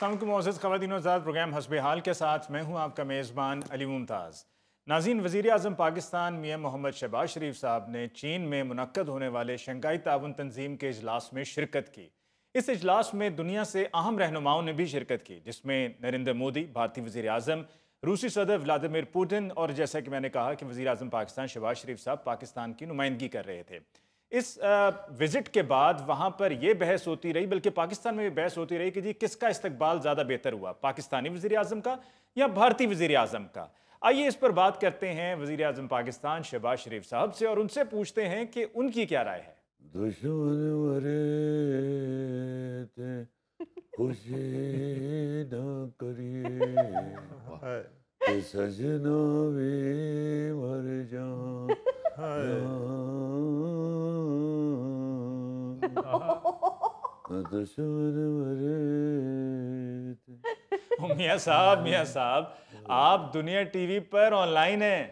अस्सलाम वालेकुम मोअज़्ज़ज़ ख़वातीन और हज़रात, प्रोग्राम हस्बे हाल के साथ मैं हूँ आपका मेज़बान अली मुमताज़। नाज़रीन, वज़ीर-ए-आज़म पाकिस्तान मियां मोहम्मद शहबाज शरीफ साहब ने चीन में मुनक्कद होने वाले शंघाई ताउन तंजीम के इजलास में शिरकत की। इस इजलास में दुनिया से अहम रहनुमाओं ने भी शिरकत की, जिसमें नरेंद्र मोदी, भारतीय वज़ीर-ए-आज़म, रूसी सदर व्लादिमीर पुतिन और जैसा कि मैंने कहा कि वज़ीर-ए-आज़म पाकिस्तान शहबाज शरीफ साहब पाकिस्तान की नुमाइंदगी कर रहे थे। इस विजिट के बाद वहां पर यह बहस होती रही, बल्कि पाकिस्तान में भी बहस होती रही कि जी किसका इस्तकबाल ज़्यादा बेहतर हुआ, पाकिस्तानी वज़ीर-ए-आज़म का या भारतीय वज़ीर-ए-आज़म का। आइए इस पर बात करते हैं वज़ीर-ए-आज़म पाकिस्तान शहबाज शरीफ साहब से और उनसे पूछते हैं कि उनकी क्या राय है। दुश्मन मरे थे खुशी न करिए सजना भी मर जाऊं दुश्मन मरे थे। मियाँ साहब आप दुनिया टीवी पर ऑनलाइन हैं।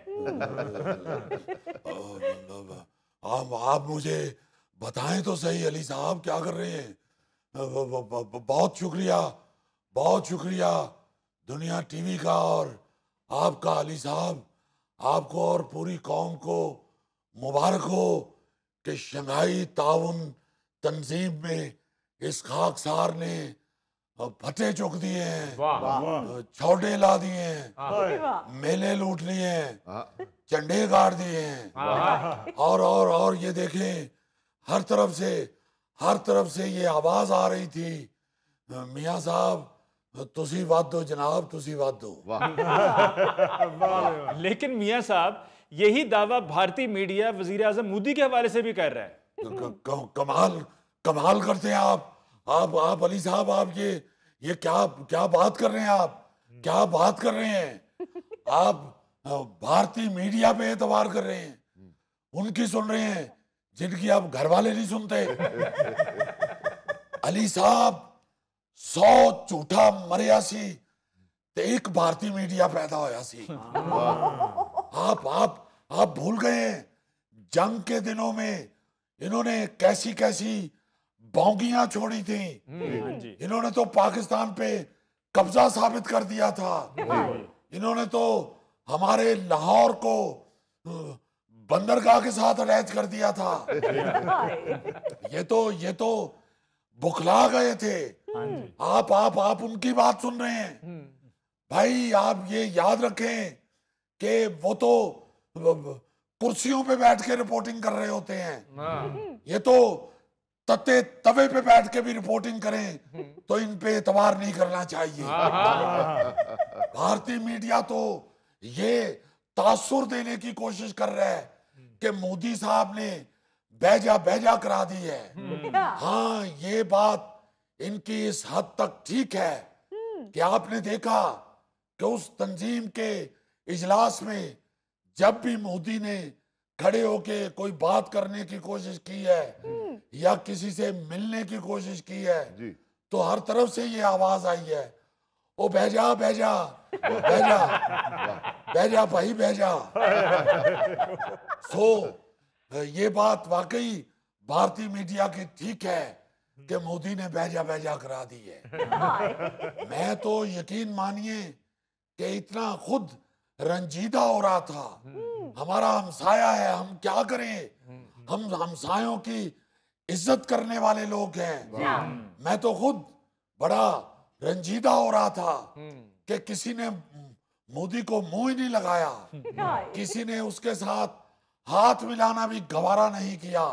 आप मुझे बताएं तो सही अली साहब क्या कर रहे हैं। बहुत शुक्रिया, बहुत शुक्रिया दुनिया टीवी का और आपका अली साहब। आपको और पूरी कौम को मुबारक हो कि शंघाई ताउन तंजीम में इस खाकसार ने फतेह चुक दिए हैं, छौड़े ला दिए हैं, मेले लूट लिए हैं, झंडे गाड़ दिए हैं और ये देखें हर तरफ से ये आवाज आ रही थी, मियाँ साहब तुसी वादो जनाब तुसी वादो। लेकिन मियाँ साहब यही दावा भारतीय मीडिया वज़ीर-ए-आज़म मोदी के हवाले से भी कर रहा है। कमाल करते हैं आप अली साहब। आप ये क्या बात कर रहे हैं, आप क्या बात कर रहे हैं। आप भारतीय मीडिया पे एतबार कर रहे हैं, उनकी सुन रहे हैं जिनकी आप घर वाले नहीं सुनते। अली साहब 100 झूठा मरिया सी ते एक भारतीय मीडिया पैदा होया सी। आप भूल गए हैं जंग के दिनों में इन्होंने कैसी कैसी बौंगियां छोड़ी थी। इन्होंने तो पाकिस्तान पे कब्जा साबित कर दिया था। इन्होंने तो हमारे लाहौर को बंदरगाह के साथ अटैच कर दिया था। ये तो बुखला गए थे। आप उनकी बात सुन रहे हैं। भाई आप ये याद रखें कि वो तो कुर्सियों पे बैठ के रिपोर्टिंग कर रहे होते हैं। ये तो तत्ते तवे पे बैठ के भी रिपोर्टिंग करें तो इन पे एतबार नहीं करना चाहिए। भारतीय मीडिया तो ये तासुर देने की कोशिश कर रहा है कि मोदी साहब ने बेजा करा दी है। हाँ, ये बात इनकी इस हद तक ठीक है कि आपने देखा कि उस तंजीम के इजलास में जब भी मोदी ने खड़े होके कोई बात करने की कोशिश की है या किसी से मिलने की कोशिश की है तो हर तरफ से ये आवाज आई है, ओ बेजा भाई बेजा। ये बात वाकई भारतीय मीडिया की ठीक है कि मोदी ने बेजा करा दी है। मैं तो यकीन मानिए कि इतना खुद रंजीदा हो रहा था। हमारा हमसाया है, हम क्या करें, हम हमसायों की इज्जत करने वाले लोग हैं। मैं तो खुद बड़ा रंजीदा हो रहा था कि किसी ने मोदी को मुंह ही नहीं लगाया, किसी ने उसके साथ हाथ मिलाना भी गवारा नहीं किया।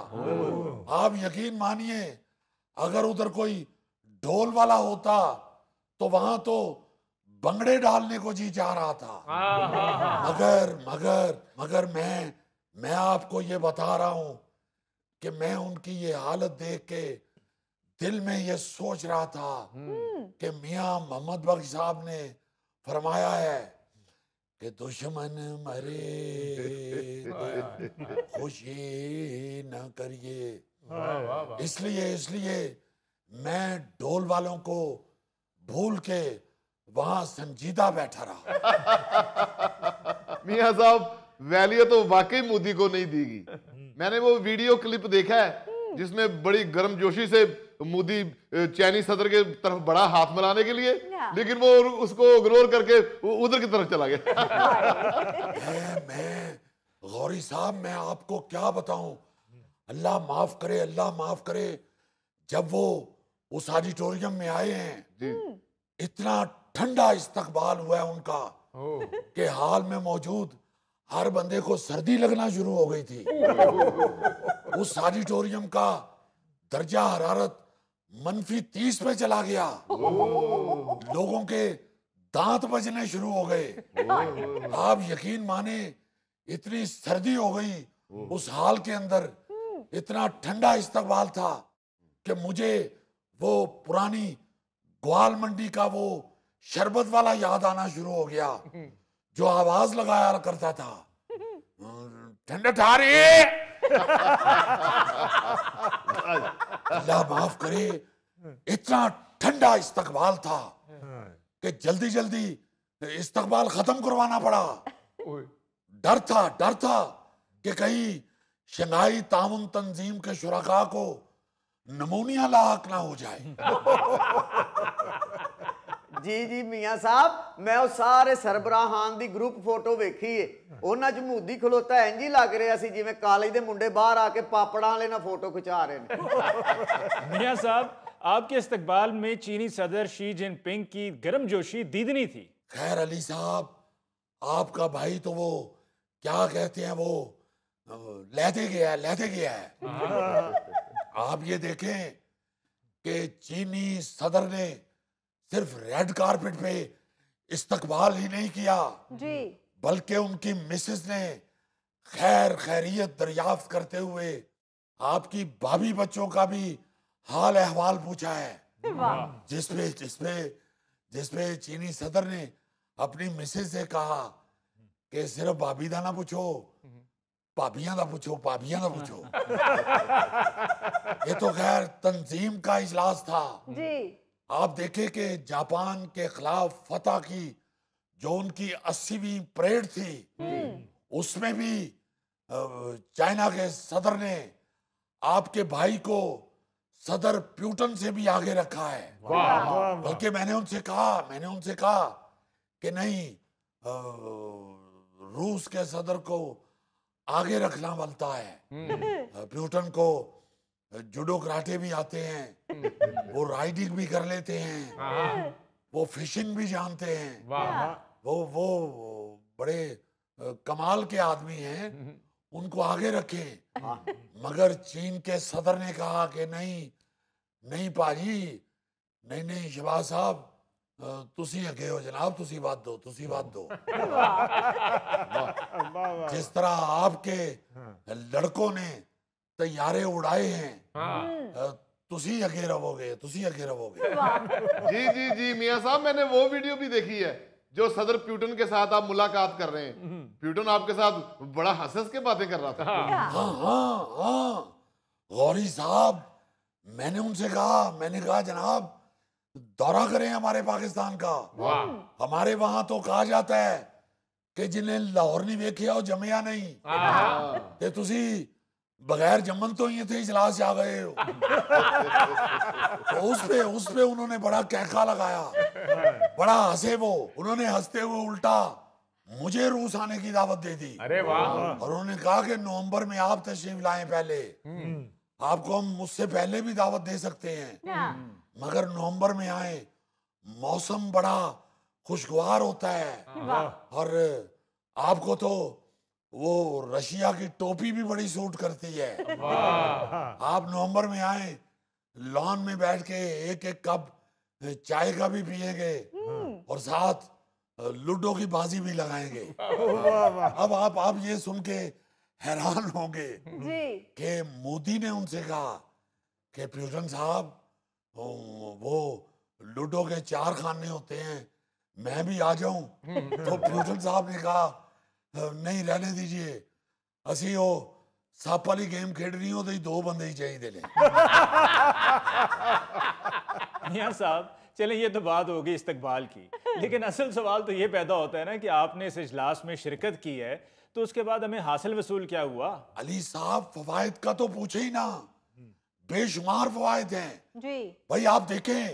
आप यकीन मानिए अगर उधर कोई ढोल वाला होता तो वहां तो बंगड़े डालने को जी जा रहा था। मगर मैं आपको ये बता रहा हूं कि मैं उनकी ये हालत देख के दिल में ये सोच रहा था कि मियां मोहम्मद बख्श साहब ने फरमाया है कि दुश्मन मरे खुशी न करिए। इसलिए मैं ढोल वालों को भूल के वहां संजीदा बैठा रहा। मियां साहब वैल्यू तो वाकई मोदी को नहीं दीगी। मैंने वो वीडियो क्लिप देखा है जिसमें बड़ी गर्मजोशी से मोदी चाइनीज सदर के तरफ बड़ा हाथ मिलाने के लिए, लेकिन वो उसको इग्नोर करके उधर की तरफ चला गया। मैं गौरी साहब, मैं आपको क्या बताऊं, अल्लाह माफ करे, अल्लाह माफ करे। जब वो उस ऑडिटोरियम में आए हैं, इतना ठंडा इस्तकबाल हुआ है उनका कि हाल में मौजूद हर बंदे को सर्दी लगना शुरू हो गई थी। उस ऑडिटोरियम का दर्जा हरारत -30 पे चला गया। लोगों के दांत बजने शुरू हो गए। आप यकीन माने, इतनी सर्दी हो गई उस हाल के अंदर, इतना ठंडा इस्तकबाल था कि मुझे वो पुरानी ग्वाल मंडी का वो शरबत वाला याद आना शुरू हो गया, जो आवाज लगाया करता था, ठंडा ठारी। अल्लाह माफ करे, इतना ठंडा इस्तकबाल था कि जल्दी जल्दी इस्तकबाल खत्म करवाना पड़ा। डर था कि कहीं शंघाई ताउन तंजीम के शुरका को नमूनिया लाक ना हो जाए। जी जी मियाँ साहब, मैं वो सारे सरबराहान दी ग्रुप फोटो वेखी है। उन्हां च मोदी खलोता इंज ही लग रहा सी जिवें कॉलेज दे मुंडे बाहर आके पापड़ां वाले ना फोटो खिचा रहे हैं। मियाँ साहब, आपके इस्तकबाल में चीनी सदर शी जिनपिंग की गर्मजोशी दीदनी थी। खैर अली साहब, आपका भाई तो वो क्या कहते हैं, वो लहते गया है। आप ये देखें कि चीनी सदर ने सिर्फ रेड कारपेट पे इस्तकबाल ही नहीं किया जी, बल्कि उनकी मिसेस ने खैरियत दरियाफ्त करते हुए आपकी भाभी बच्चों का भी हाल अहवाल पूछा है। जिसपे चीनी सदर ने अपनी मिसेस से कहा कि सिर्फ भाभी दा ना पूछो, भाभियां दा पूछो। ये तो खैर तंजीम का इजलास था जी। आप देखें कि जापान के खिलाफ फतह की जो उनकी 80वीं परेड थी, उसमें भी चाइना के सदर ने आपके भाई को सदर प्यूटन से भी आगे रखा है। बल्कि मैंने उनसे कहा कि नहीं, रूस के सदर को आगे रखना बनता है। प्यूटन को जुडो कराटे भी आते हैं, वो राइडिंग भी कर लेते हैं, वो फिशिंग भी जानते हैं, वो बड़े कमाल के आदमी हैं, उनको आगे रखें। मगर चीन के सदर ने कहा कि नहीं पाजी, नहीं शहबाज साहब, तुसी अगे हो जनाब, तुसी बात दो। जिस तरह आपके लड़कों ने तैयारे उड़ाए हैं, तुसी अगे रहोगे। जी मियां साहब, मैंने वो वीडियो भी देखी है जो सदर प्यूटन के साथ आप मुलाकात कर रहे हैं। प्यूटन आपके साथ बड़ा हंस के बातें कर रहा था। हाँ, गौरी साहब, मैंने उनसे कहा जनाब, दौरा करें हमारे पाकिस्तान का। हमारे वहां तो कहा जाता है कि जिन्हें लाहौर नहीं वेखिया वो जमिया नहीं। ते तुसी बगैर जमन तो ही थे इजलास जा गए हो। तो उस पे उन्होंने बड़ा कहका लगाया, बड़ा हंसे वो। उन्होंने हंसते हुए उल्टा मुझे रूस आने की दावत दे दी। अरे वाह। और उन्होंने कहा कि नवंबर में आप तशरीफ लाएं, पहले आपको हम मुझसे पहले भी दावत दे सकते हैं, मगर नवंबर में आए, मौसम बड़ा खुशगवार होता है। और आपको तो वो रशिया की टोपी भी बड़ी सूट करती है। आप नवंबर में आए, लॉन में बैठ के एक कप चाय का भी पिएंगे और साथ लूडो की बाजी भी लगाएंगे। अब आप ये सुन के हैरान होंगे कि मोदी ने उनसे कहा कि प्यूटन साहब, वो लूडो के 4 खाने होते हैं, मैं भी आ जाऊं? तो प्यूटन साहब ने कहा नहीं, रहने दीजिए, असी वो सप वाली गेम खेडनी हो तो 2 बंदे ही चाहिए ने। मियां साहब, चलें, ये तो बात होगी इस्तकबाल की, लेकिन असल सवाल तो ये पैदा होता है ना कि आपने इस इजलास में शिरकत की है, तो उसके बाद हमें हासिल वसूल क्या हुआ? अली साहब, फवायद का तो पूछे ही ना। बेशुमार फवायद हैं जी। भाई। आप देखें,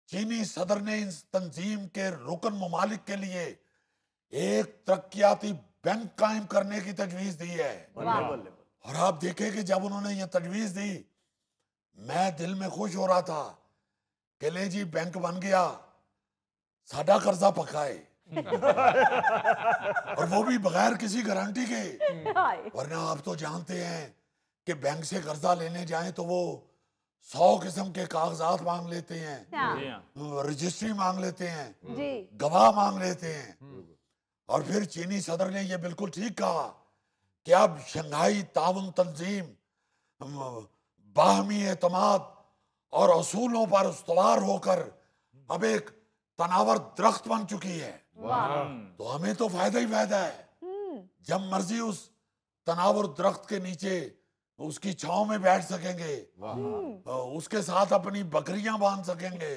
चीनी सदर ने इस तंजीम के रुकन ममालिक के लिए एक तरक्याती बैंक कायम करने की तजवीज दी है। और आप देखें कि जब उन्होंने ये तजवीज दी, मैं दिल में खुश हो रहा था कि ले जी बैंक बन गया, साडा कर्जा पकाए और वो भी बगैर किसी गारंटी के। वरना आप तो जानते हैं कि बैंक से कर्जा लेने जाएं तो वो 100 किस्म के कागजात मांग लेते हैं, रजिस्ट्री मांग लेते हैं, गवाह मांग लेते हैं। और फिर चीनी सदर ने ये बिल्कुल ठीक कहा कि अब शंघाई ताउन तंजीम बाहमी एतमाद और असूलों पर उस्तवार होकर अब एक तनावर दरख्त बन चुकी है। तो हमें तो फायदा ही फायदा है। जब मर्जी उस तनावर दरख्त के नीचे उसकी छांव में बैठ सकेंगे, उसके साथ अपनी बकरियां बांध सकेंगे,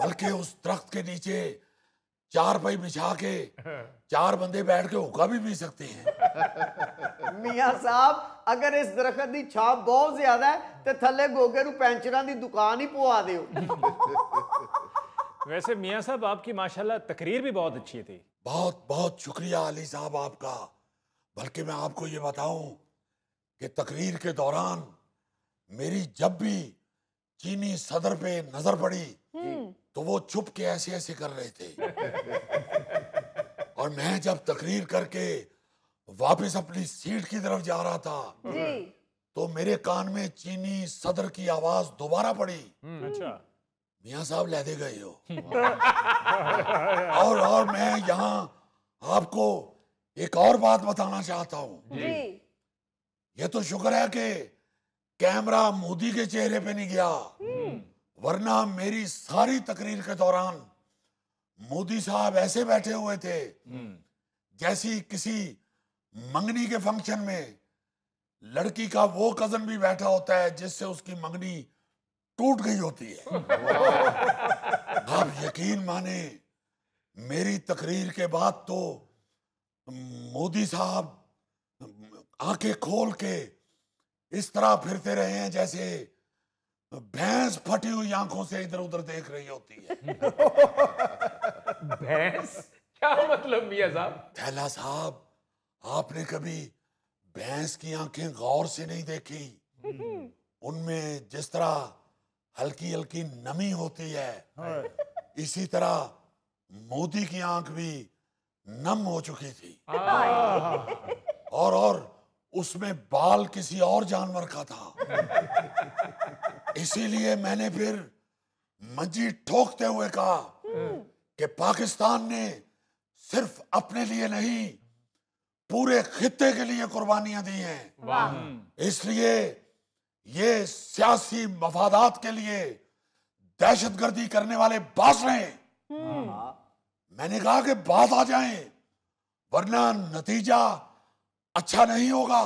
बल्कि उस दरख्त के नीचे 4 पाई बिछा के 4 बंदे बैठ के हुक्का भी पी सकते हैं। मियां साहब, अगर इस दरख्त की छाप बहुत ज्यादा है तो थले गोगे नूं पेंचरां दी दुकान ही पवा दियो। वैसे मियां साहब, आपकी माशाल्लाह तकरीर भी बहुत अच्छी थी। बहुत बहुत शुक्रिया अली साहब आपका। बल्कि मैं आपको ये बताऊं कि तकरीर के दौरान मेरी जब भी चीनी सदर पे नजर पड़ी तो वो चुप के ऐसे ऐसे कर रहे थे। और मैं जब तकरीर करके वापस अपनी सीट की तरफ जा रहा था तो मेरे कान में चीनी सदर की आवाज दोबारा पड़ी। अच्छा। मियां साहब लहदे गए हो। और मैं यहाँ आपको एक और बात बताना चाहता हूँ। ये तो शुक्र है कि कैमरा मोदी के चेहरे पे नहीं गया, वरना मेरी सारी तकरीर के दौरान मोदी साहब ऐसे बैठे हुए थे जैसी किसी मंगनी के फंक्शन में लड़की का वो कजन भी बैठा होता है जिससे उसकी मंगनी टूट गई होती है। आप यकीन माने, मेरी तकरीर के बाद तो मोदी साहब आंखें खोल के इस तरह फिरते रहे हैं जैसे भैंस फटी हुई आंखों से इधर उधर देख रही होती है। भैंस? क्या मतलब मियां साहब? थैला साहब, आपने कभी भैंस की आंखें गौर से नहीं देखी? उनमें जिस तरह हल्की हल्की नमी होती है, इसी तरह मोदी की आंख भी नम हो चुकी थी। और उसमें बाल किसी और जानवर का था। इसीलिए मैंने फिर मंजी ठोकते हुए कहा कि पाकिस्तान ने सिर्फ अपने लिए नहीं, पूरे खित्ते के लिए कुर्बानियां दी हैं। इसलिए ये सियासी मफादात के लिए दहशतगर्दी करने वाले बाज रहे। मैंने कहा कि बात आ जाए, वरना नतीजा अच्छा नहीं होगा।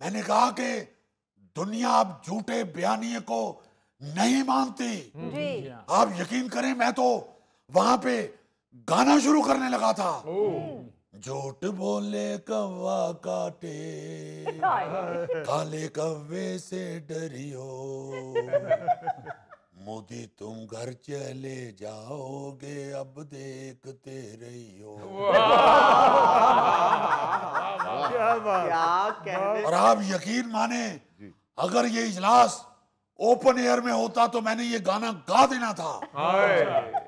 मैंने कहा कि दुनिया अब झूठे बयानिए को नहीं मानती। आप यकीन करें, मैं तो वहां पे गाना शुरू करने लगा था। झूठ बोले कौवा काटे, काले कौवे से डरियो, मोदी तुम घर चले जाओगे अब देखते रहियो। क्या कहने। और आप यकीन माने, अगर ये इजलास ओपन एयर में होता तो मैंने ये गाना गा देना था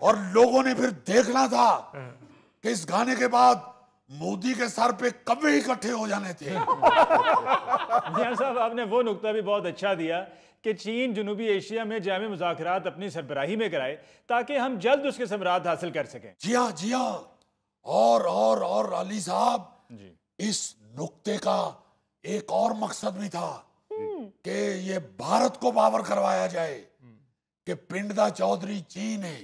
और लोगों ने फिर देखना था कि इस गाने के बाद मोदी के सर पे कब्बे इकट्ठे हो जाने थे। मियां साहब, आपने वो नुक्ता भी बहुत अच्छा दिया कि चीन जनूबी एशिया में जामे मुज़ाकरात अपनी सरबराही में कराए ताकि हम जल्द उसके समरात हासिल कर सकें। जी हाँ। और अली साहब जी, इस नुक्ते का एक और मकसद भी था कि ये भारत को बावर करवाया जाए कि पिंड दा चौधरी चीन है,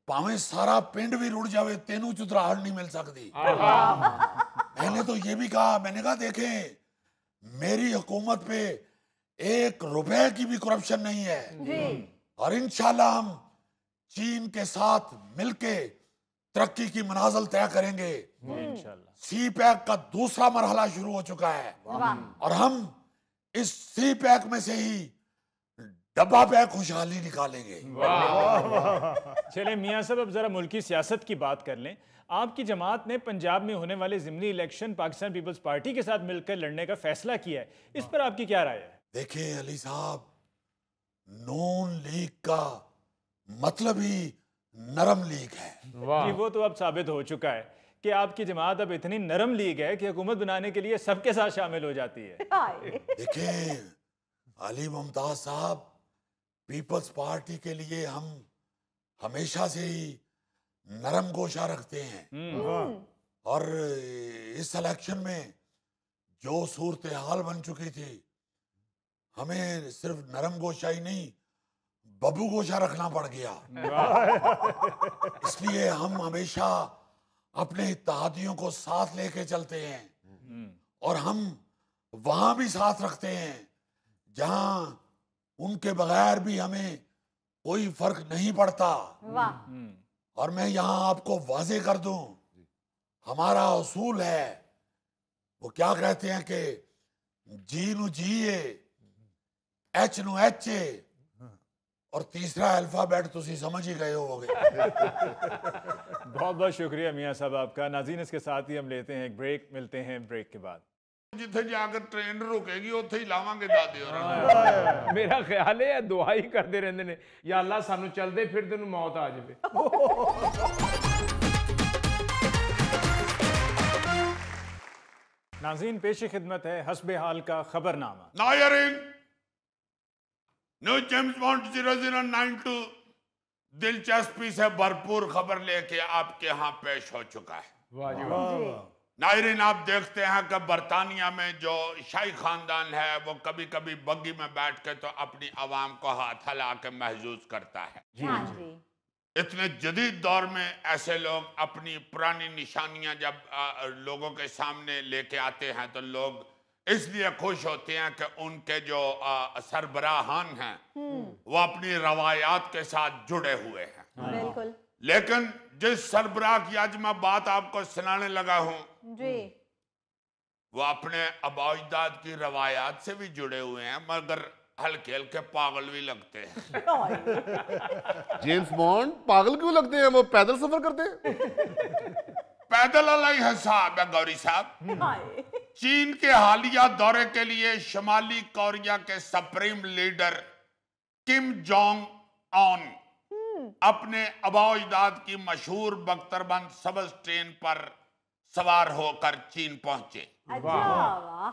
भावें सारा पिंड भी रुड़ जावे तेनू चुतराहट नहीं मिल सकती। मैंने तो ये भी कहा, मैंने कहा देखें, मेरी हुकूमत पे 1 रुपए की भी करप्शन नहीं है और इंशाल्लाह हम चीन के साथ मिलके तरक्की की मनाजिल तय करेंगे। इंशाल्लाह। सी पैक का दूसरा मरहला शुरू हो चुका है और हम इस 3 पैक में से ही डब्बा पैक खुशहाली निकालेंगे। चले मियां साहब, अब जरा मुल्की सियासत की बात कर लें। आपकी जमात ने पंजाब में होने वाले ज़िमनी इलेक्शन पाकिस्तान पीपल्स पार्टी के साथ मिलकर लड़ने का फैसला किया है, इस पर आपकी क्या राय है? देखिए अली साहब, नून लीग का मतलब ही नरम लीग है। जी, वो तो अब साबित हो चुका है कि आपकी जमात अब इतनी नरम लीग है कि हुकूमत बनाने के लिए सबके साथ शामिल हो जाती है। देखिए अली मुमताज साहब, पीपल्स पार्टी के लिए हम हमेशा से ही नरम गोशा रखते हैं और इस इलेक्शन में जो सूरत हाल बन चुकी थी, हमें सिर्फ नरम गोशा ही नहीं बबू गोशा रखना पड़ गया। इसलिए हम हमेशा अपने इत्तेहादियों को साथ लेके चलते हैं और हम वहां भी साथ रखते हैं जहां उनके बगैर भी हमें कोई फर्क नहीं पड़ता। और मैं यहां आपको वाजे कर दूं, हमारा उसूल है, वो क्या कहते हैं कि जी नु जीए, एच नु एचे और तीसरा अल्फाबेट तुसी समझ ही गए होगे। बहुत बहुत शुक्रिया मियां साहब आपका। नाज़रीन, इसके साथ ही हम लेते हैं एक ब्रेक, मिलते हैं ब्रेक के बाद। जिथे जाकर ट्रेन रुकेगी उत्थे ही लावांगे दादे होरां। मेरा ख्याल है दुआ ही करते रहते ने, या अल्लाह सानू चलते फिरते नूं मौत आ जाए। नाज़रीन, पेश खिदमत है हस्बे हाल का खबरनामा। नायरीन, न्यू जेम्स बॉन्ड 0092 दिलचस्पी से भरपूर खबर लेके आपके यहाँ पेश हो चुका है। वाह जी वाह। नायरीन, आप देखते हैं कि बरतानिया में जो शाही खानदान है वो कभी कभी बग्गी में बैठ के तो अपनी आवाम को हाथ हिला के महसूस करता है। इतने जदीद दौर में ऐसे लोग अपनी पुरानी निशानियां जब लोगों के सामने लेके आते हैं तो लोग इसलिए खुश होते हैं कि उनके जो सरबराहान हैं वो अपनी रवायात के साथ जुड़े हुए हैं। बिल्कुल। लेकिन जिस सरबराह की आज मैं बात आपको सुनाने लगा हूं जी, वो अपने आबा-ओ-अजदाद की रवायात से भी जुड़े हुए हैं, मगर हल्के हल्के पागल भी लगते हैं। जेम्स बॉन्ड पागल क्यों लगते हैं? वो पैदल सफर करते हैं। पैदल वाला ही हिसाब है गौरी साहब। चीन के हालिया दौरे के लिए शुमाली कोरिया के supreme leader Kim Jong Un अपने आबा-ओ-अजदाद की मशहूर बख्तरबंद सब्ज ट्रेन पर सवार होकर चीन पहुंचे।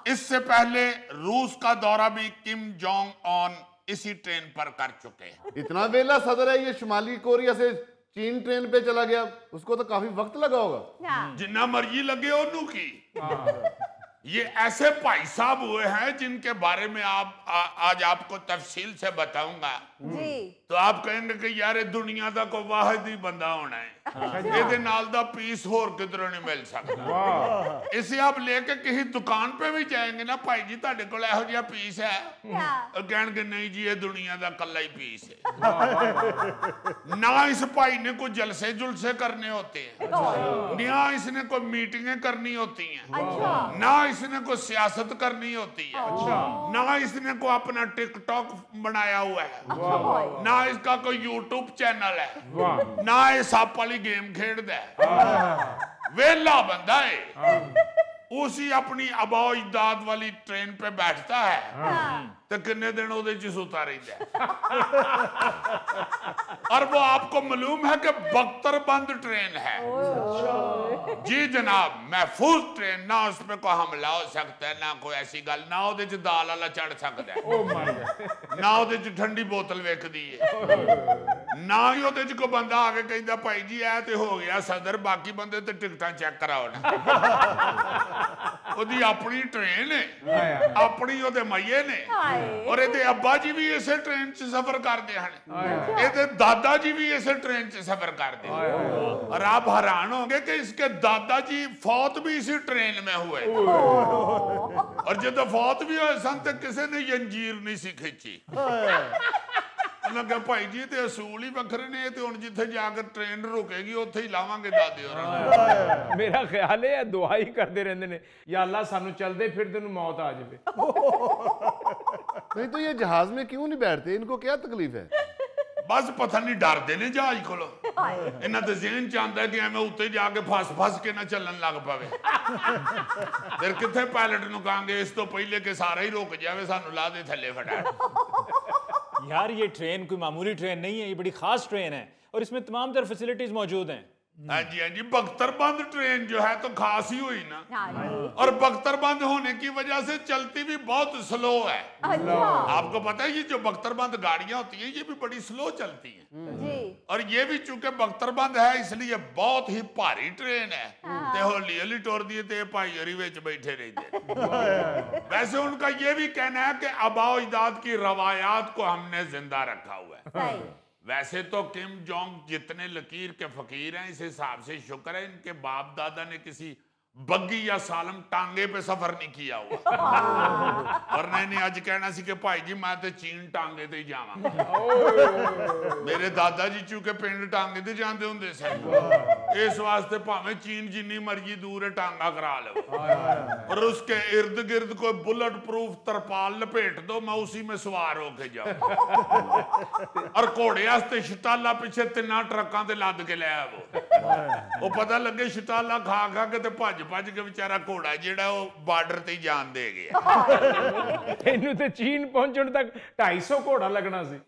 इससे पहले रूस का दौरा भी किम जोंग उन इसी ट्रेन पर कर चुके हैं। इतना वेला सदर है ये, शुमाली कोरिया से चीन ट्रेन पे चला गया, उसको तो काफी वक्त लगा होगा। जिन्ना मर्जी लगे ओनू की। ये ऐसे भाई साहब हुए हैं जिनके बारे में आज आपको तफसील से बताऊंगा जी। तो आप कहेंगे कि यार दुनिया का कोई वाहिद ही बंदा होना है, ये नाल दा पीस होर किधरों नहीं मिल सकता। इसे आप लेके किसी दुकान पे भी जाएंगे ना, भाई जी तुहाडे कोल इहो जिहा पीस है, कहेंगे नहीं जी ये दुनिया का कल्ला ही पीस है। ना इस भाई ने कोई जलसे जुलसे करने होते हैं, ना इसने कोई मीटिंगें करनी होती हैं, ना इसने कोई सियासत करनी होती है, ना इसने कोई अपना टिकटॉक बनाया हुआ है, ना इसका कोई यूट्यूब चैनल है, ना ये सप वाली गेम खेलता है। वेला बंदा है। उसी अपनी आबा-ओ-अजदाद वाली ट्रेन पे बैठता है तो कितने दिन उहदे च सुता रहता है। और वो आपको मालूम है कि बख्तरबंद ट्रेन है। जी जनाब, महफूज ट्रेन, ना उस पे कोई हमला हो सकता है, ना कोई ऐसी गल, ना उहदे च दाल वाला चढ़ सकता है, ना उहदे च ठंडी बोतल वेखदी है, ना ही उहदे च कोई बंदा आके कहंदा भाई जी ऐ ते हो गया सदर, बाकी बंदे ते टिकटां चेक कराओ ना। ਉਹਦੀ ਆਪਣੀ ट्रेन है, अपनी ਉਹਦੇ ਮਈਏ ਨੇ, और ਇਹਦੇ अब्बा जी भी इसे ट्रेन च सफर करते हैं, ਇਹਦੇ दादा जी भी इसे ट्रेन च सफर करते हैं। और आप हैरान होंगे कि इसके दादा जी फौत भी इसी ट्रेन में हुए, और जब फौत भी हुए सन तो किसी ने जंजीर नहीं सी खींची। उन्होंने कहा भाई जी ते असूल ही वखरे ने, ते हुण जिथे जाकर ट्रेन रुकेगी उत्थे ही लावांगे दादे होरां। मेरा ख्याल है दुआ ही करते रहते ने, या अल्लाह सानू चलते फिरते नूं मौत आ जाए। नहीं तो ये जहाज में क्यों नहीं बैठते, इनको क्या तकलीफ है? बस पता नहीं डरते ने जहाज कोलों, इन्हां दे ज़हन च आंदा है कि एवें उत्ते जाके फस के ना चलन लग पवे। फिर किथे पायलट नूं कहांगे इस तो पहले कि सारा ही रुक जावे, सानू ला दे थल्ले फटाफट। यार ये ट्रेन कोई मामूली ट्रेन नहीं है, ये बड़ी खास ट्रेन है और इसमें तमाम तरह फैसिलिटीज मौजूद हैं। हाँ जी, बख्तरबंद ट्रेन जो है तो खास ही हुई ना, और बख्तरबंद होने की वजह से चलती भी बहुत स्लो है। आपको पता है ये जो बख्तरबंद गाड़ियां होती हैं ये भी बड़ी स्लो चलती हैं, और ये भी चूंकि बख्तरबंद है इसलिए बहुत ही भारी ट्रेन है। ते हौली हौली टुर दी ते भाई हरी विच बैठे रहते। वैसे उनका ये भी कहना है कि आबाओ अजदाद की रवायात को हमने जिंदा रखा हुआ है। वैसे तो किम जोंग जितने लकीर के फकीर हैं, इस हिसाब से शुक्र है इनके बाप दादा ने किसी बग्गी या सालम टांगे पे सफर नहीं किया हुआ, वरना इन्हें आज कहना सी कि भाई जी मैं तो चीन टांगे ते ही जावांगा। मेरे दादा जी चूंकि पिंड टांगे ते जांदे हुंदे सन, इस वास्ते भावें चीन जिन्नी मर्जी दूर है टांगा करा लो, और उसके इर्द गिर्द कोई बुलेट प्रूफ तरपाल लपेट दो, मैं उसी में सवार होके जाऊं। और घोड़े वास्ते शटाला पीछे 3 ट्रकों ते लद के ले आवो, पता लगे शटाला खा खा के ते भज के बेचारा घोड़ा जेड़ा वो बार्डर ते जान दे गया। तेनू ते चीन पहुंचने तक 250 घोड़ा लगना सी।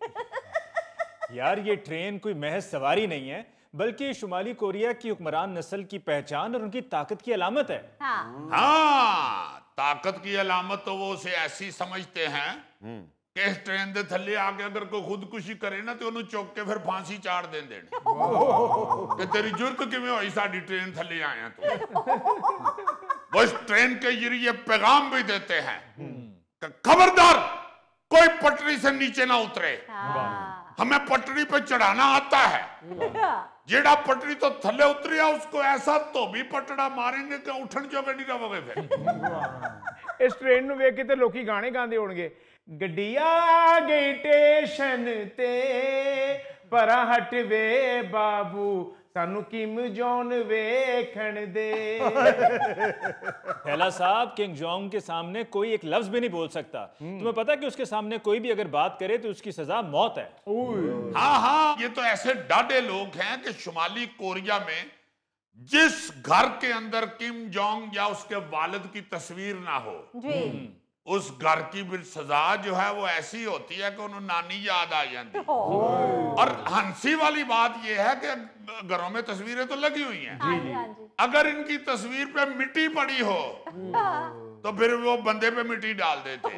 यार ये ट्रेन कोई महज सवारी नहीं है, बल्कि शुमाली कोरिया की हुक्मरान नस्ल की पहचान और उनकी ताकत की अलामत है। हाँ, ताकत की अलामत तो वो उसे ऐसी समझते हैं कि इस ट्रेन दे थल्ले आके अगर कोई खुदकुशी करे ना तो उन्हें चुक के फिर फांसी चाड़ देने कि तेरी जुर्त किवें होई साडी ट्रेन थल्ले आया तू। वो इस ट्रेन के जरिए पैगाम भी देते हैं कि खबरदार कोई पटरी से नीचे ना उतरे, हमें पटरी पे चढ़ाना आता है, जेड़ा पटरी तो थल्ले उतरिया उसको ऐसा तो भी पटड़ा मारेंगे कि उठन जोगे नहीं रहोगे। फिर इस ट्रेन नूं वेख के ते लोकी गाने गांदे होणगे, गड्डी आ गई स्टेशन ते परा हट वे बाबू सानू किम जोन वेखण दे। पहला साहब किंग जोंग के सामने कोई एक लफ्ज भी नहीं बोल सकता। तुम्हें पता है कि उसके सामने कोई भी अगर बात करे तो उसकी सजा मौत है। हाँ हाँ, ये तो ऐसे डाढ़े लोग हैं कि शुमाली कोरिया में जिस घर के अंदर किम जोंग या उसके वालिद की तस्वीर ना हो जी, उस घर की भी सजा जो है वो ऐसी होती है कि उन्हें नानी याद आ जाती। और हंसी वाली बात ये है कि घरों में तस्वीरें तो लगी हुई हैं, हाँ जी, हाँ जी। अगर इनकी तस्वीर पे मिट्टी पड़ी हो तो फिर वो बंदे पे मिट्टी डाल देते।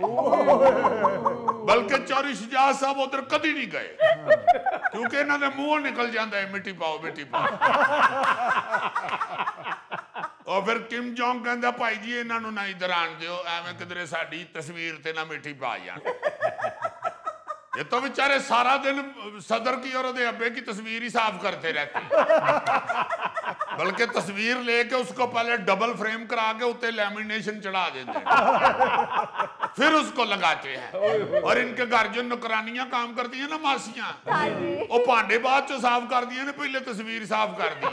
बल्कि चौरी शुजात साहब उधर कभी नहीं गए क्योंकि इन्होंने मुंह निकल जाता है मिट्टी पाओ मिट्टी पाओ। और फिर किम जोंग कहता भाई जी इन्हों ना इधर आन दियो, एवं किधरे साडी तस्वीर ते ना मिट्टी पा जान। ये तो बेचारे सारा दिन सदर की और अब्बे की तस्वीर ही साफ करते रहते, बल्कि तस्वीर लेके उसको पहले डबल फ्रेम करा के उत्ते लैमिनेशन चढ़ा देते हैं, फिर उसको लगाते हैं। और इनके घर जो नौकरानियां काम करती हैं ना मासियां, वो भांडे बाद चो साफ कर दिए ने, पहले तस्वीर साफ कर दी,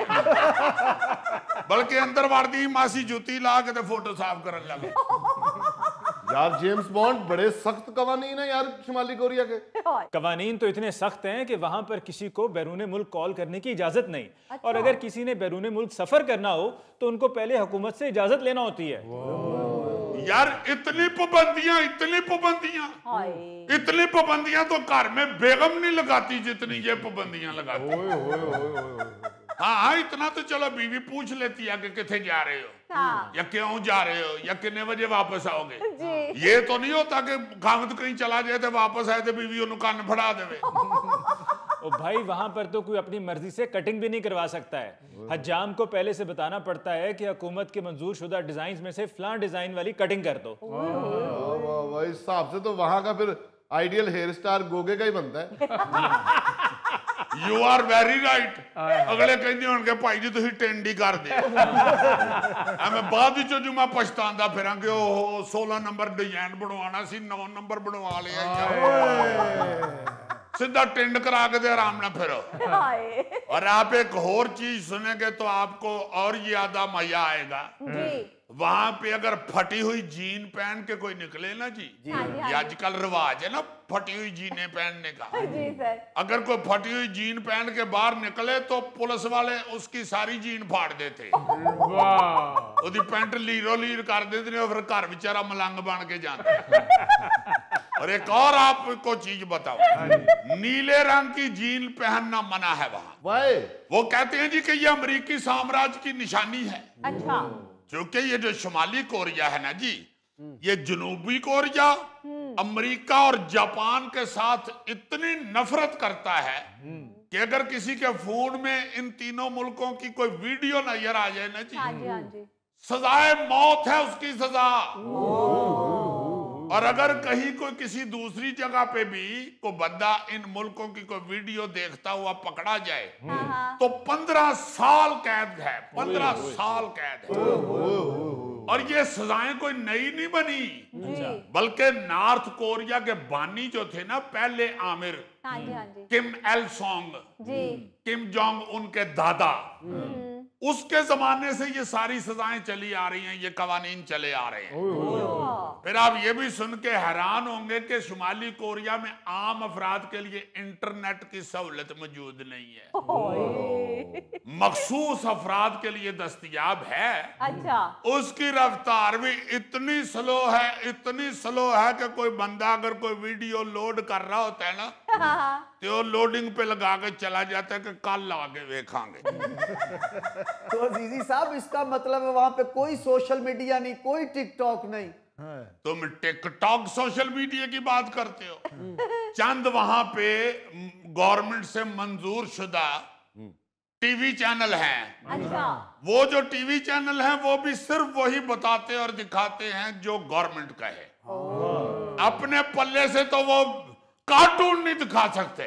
बल्कि अंदर वाड़ दी मासी जुती ला के फोटो साफ करने लगे। यार जेम्स बॉन्ड बड़े सख्त कवानीन है यार शुमाली कोरिया के। कवानीन तो इतने सख्त हैं कि वहां पर किसी को बैरून मुल्क कॉल करने की इजाजत नहीं। अच्छा। और अगर किसी ने बैरून मुल्क सफर करना हो तो उनको पहले हुकूमत से इजाजत लेना होती है। यार इतनी पाबंदियां इतनी पाबंदियां तो घर में बेगम नहीं लगाती जितनी ये पाबंदियां लगाती। हाँ, इतना तो चलो बीवी पूछ लेती है कि किथे जा रहे हो, हाँ। या क्यों जा रहे हो, या कितने बजे वापस आओगे। ये तो नहीं होता कि खामद कहीं चला जाए तो वापस आए तो बीवी उन्हें कान फड़ा देवे। ओ भाई वहां पर तो कोई अपनी मर्जी से कटिंग भी नहीं करवा सकता है। हज्जाम को पहले से बताना पड़ता है कि हुकूमत के मंजूर शुदा डिजाइन में से फलां डिजाइन वाली कटिंग कर दो। इस हिसाब से तो वहां का फिर आइडियल हेयर स्टार गोगे का ही बनता है। You are very right. अगले कहते होंगे भाई जी तुम टेंडी कर दे, मैं बाद जो मैं पछतांदा फिर 16 नंबर डिजाइन बनवाना सी, 9 नंबर बनवा लिया, सीधा टेंड करा के दे आराम ना फिरो। और आप एक और चीज सुनेंगे तो आपको और ज्यादा मजा आएगा। वहां पे अगर फटी हुई जीन पहन के कोई निकले ना जी, ये आजकल रिवाज है ना फटी हुई जीने पहनने का। जी सर। अगर कोई फटी हुई जीन पहन के बाहर निकले तो पुलिस वाले उसकी सारी जीन फाड़ देते, वाह उसकी पैंट लीरो लीर कर देते और फिर घर बेचारा मलंग बन के जाता। और एक और आपको चीज बताओ, नीले रंग की जीन पहनना मना है वहां। वो कहते हैं जी कि ये अमेरिकी साम्राज्य की निशानी है। अच्छा। क्योंकि ये जो शुमाली कोरिया है ना जी, ये जनूबी कोरिया अमेरिका और जापान के साथ इतनी नफरत करता है कि अगर किसी के फोन में इन तीनों मुल्कों की कोई वीडियो नजर आ जाए ना जी, हाँ जी, हाँ जी। सजाए मौत है उसकी सजा। और अगर कहीं कोई किसी दूसरी जगह पे भी कोई बंदा इन मुल्कों की कोई वीडियो देखता हुआ पकड़ा जाए तो 15 साल कैद है, 15 साल कैद है। और ये सजाएं कोई नई नहीं बनी, बल्कि नॉर्थ कोरिया के बानी जो थे ना पहले आमिर, हाँ जी, हाँ जी। किम एल सोंग, जी। किम जोंग उनके दादा, उसके जमाने से ये सारी सजाएं चली आ रही हैं, ये कवानीन चले आ रहे हैं। फिर आप ये भी सुन के हैरान होंगे कि शुमाली कोरिया में आम अफराद के लिए इंटरनेट की सहूलत मौजूद नहीं है, मखसूस अफराद के लिए दस्तयाब है। अच्छा। उसकी रफ्तार भी इतनी स्लो है, इतनी स्लो है कि कोई बंदा अगर कोई वीडियो लोड कर रहा होता है ना तो लोडिंग पे लगा के चला जाता है कि कल आगे देखांगे। तो अजीजी साहब इसका मतलब है वहां पे कोई सोशल मीडिया नहीं, कोई टिकटॉक नहीं। तुम टिकटॉक सोशल मीडिया की बात करते हो? चंद वहां पे गवर्नमेंट से मंजूर शुदा टीवी चैनल हैं। अच्छा। वो जो टीवी चैनल हैं वो भी सिर्फ वही बताते और दिखाते हैं जो गवर्नमेंट कहे। अपने पल्ले से तो वो कार्टून नहीं दिखा सकते।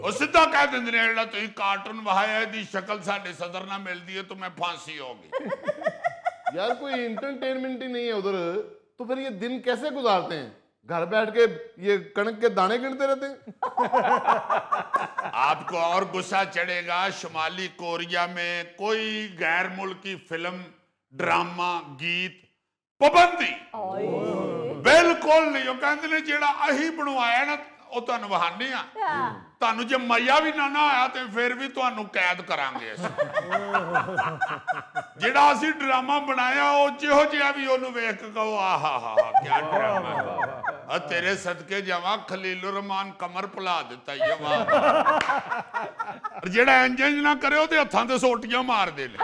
वो सीधा कह देंगे जेड़ा तुम कार्टून वहाया दी शक्ल साडे सदर ना मिलती है तुम्हें फांसी होगी। यार कोई एंटरटेनमेंट ही नहीं है उधर, तो फिर ये दिन कैसे गुजारते हैं? घर बैठ के ये कणक के दाने गिनते रहते हैं। आपको और गुस्सा चढ़ेगा, शुमाली कोरिया में कोई गैर मुल्की फिल्म, ड्रामा, गीत पाबंदी बिल्कुल नहीं। वो कहते ने जेड़ा अही बनवाया ना वो तुहानू वहाने आ, तुहानू जे मजा भी ना आया तो फिर भी तुहानू कैद करांगे। जेड़ा असी ड्रामा बनाया वो जिहो जिहा भी ओनू वेख के कहो आहा हा क्या ड्रामा है, तेरे सदके जावा खलीलुर रहमान कमर भुला दिता ये वाह। जेड़ा इंज ना करे ओदे हत्थां ते सोटियां मार दे ले।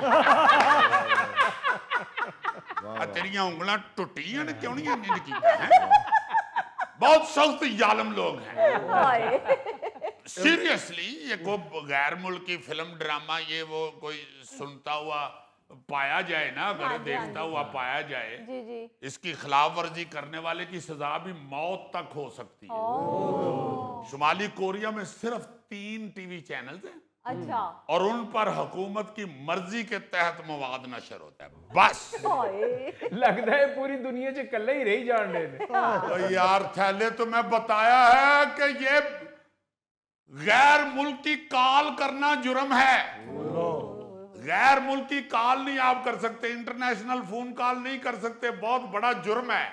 तेरियां उंगलां टुटियां ने क्यों नहीं इंज कीता है? बहुत सख्त जालिम लोग हैं। सीरियसली ये कोई गैर मुल्की फिल्म, ड्रामा ये वो कोई सुनता हुआ पाया जाए ना, अगर देखता हुआ पाया जाए, जी जी। इसकी खिलाफ वर्जी करने वाले की सजा भी मौत तक हो सकती है। शुमाली कोरिया में सिर्फ 3 टीवी चैनल हैं। अच्छा। और उन पर हुकूमत की मर्जी के तहत मवाद नशर होता है बस। लगता है पूरी दुनिया च कल्ले ही रही जान रहे तो यार थैले तो मैं बताया है कि ये गैर मुल्की कॉल करना जुर्म है। गैर मुल्की कॉल नहीं आप कर सकते, इंटरनेशनल फोन कॉल नहीं कर सकते, बहुत बड़ा जुर्म है।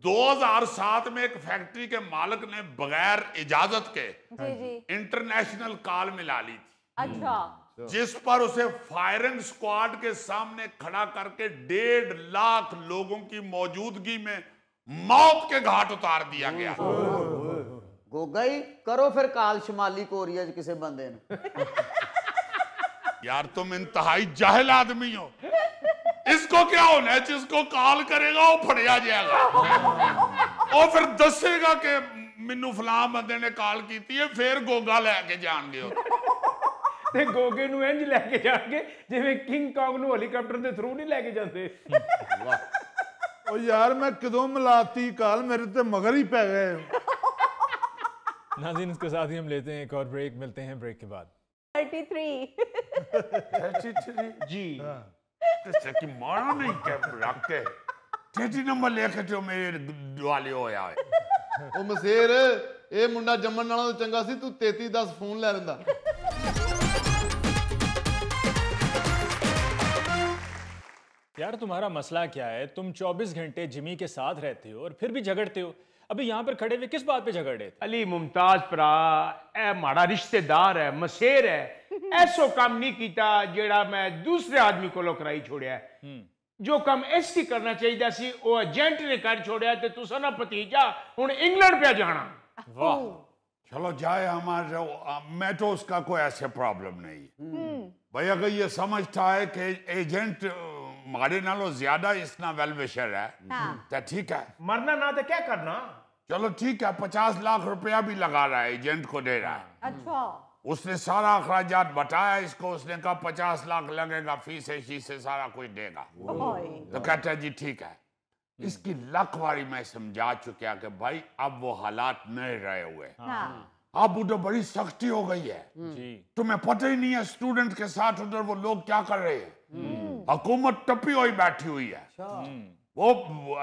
2007 में एक फैक्ट्री के मालिक ने बगैर इजाजत के इंटरनेशनल कॉल मिला ली थी। अच्छा। जिस पर उसे फायरिंग स्क्वाड के सामने खड़ा करके 1.5 लाख लोगों की मौजूदगी में मौत के घाट उतार दिया गया। गोगाई करो फिर काल शुमाली कोरिया किसी बंदे ने। यार तुम इंतहाई जाहिल आदमी हो। इसको क्या होना है, जिसको कॉल करेगा वो फड़िया जाएगा और फिर दसेगा कि मैनू फलां बंदे ने कॉल की है, फिर गोगा लैके जाएंगे ते गोगे नू इंज लैके जाएंगे जिवें किंग कॉन्ग नू हेलीकॉप्टर के थ्रू नहीं लैके जाते। ओ यार मैं कदों मिलाती कॉल, मेरे ते मगर ही पै गए। नाज़रीन इसके साथ ही हम लेते हैं एक और ब्रेक, मिलते हैं ब्रेक के बाद। 33 जी कि मारा नहीं क्या रख के 30 नंबर लेके जो मेरे वाले होया है। ओ मसेर ए मुंडा जम्मन नालों तो चंगा सी तू 3310 फोन ले लेंदा। यार तुम्हारा मसला क्या है? तुम 24 घंटे जिमी के साथ रहते हो और फिर भी झगड़ते हो। अभी यहाँ पर खड़े हुए किस बात पे झगड़ रहे थे? अली मुमताज भरा ए माड़ा रिश्तेदार है, मसेर है, ऐसो काम नहीं कीता जेड़ा मैं दूसरे आदमी को कराई छोड़िया है। जो काम ऐसी करना चाहिए सी वो एजेंट ने कर छोड़िया ते तुसा ना भतीजा हुन इंग्लैंड पे जाना। वाह, चलो जाए हमारे, मैं तो उसका कोई ऐसे प्रॉब्लम नहीं भाई। अगर ये समझता है कि एजेंट मारे नालों ज्यादा इसना वेल विशर है तो ठीक है, मरना ना तो क्या करना। चलो ठीक है, 50 लाख रुपया भी लगा रहा है, एजेंट को दे रहा है। अच्छा, उसने सारा अखराजात बताया इसको, उसने कहा 50 लाख लगेगा, फीस से सारा कुछ देगा। तो कहता है जी ठीक है। इसकी लकवारी मैं समझा चुका कि भाई अब वो हालात नहीं रहे हुए, अब उधर बड़ी सख्ती हो गई है जी। तुम्हें पता ही नहीं है स्टूडेंट के साथ उधर वो लोग क्या कर रहे हैं। हुकूमत टपी हुई बैठी हुई है। वो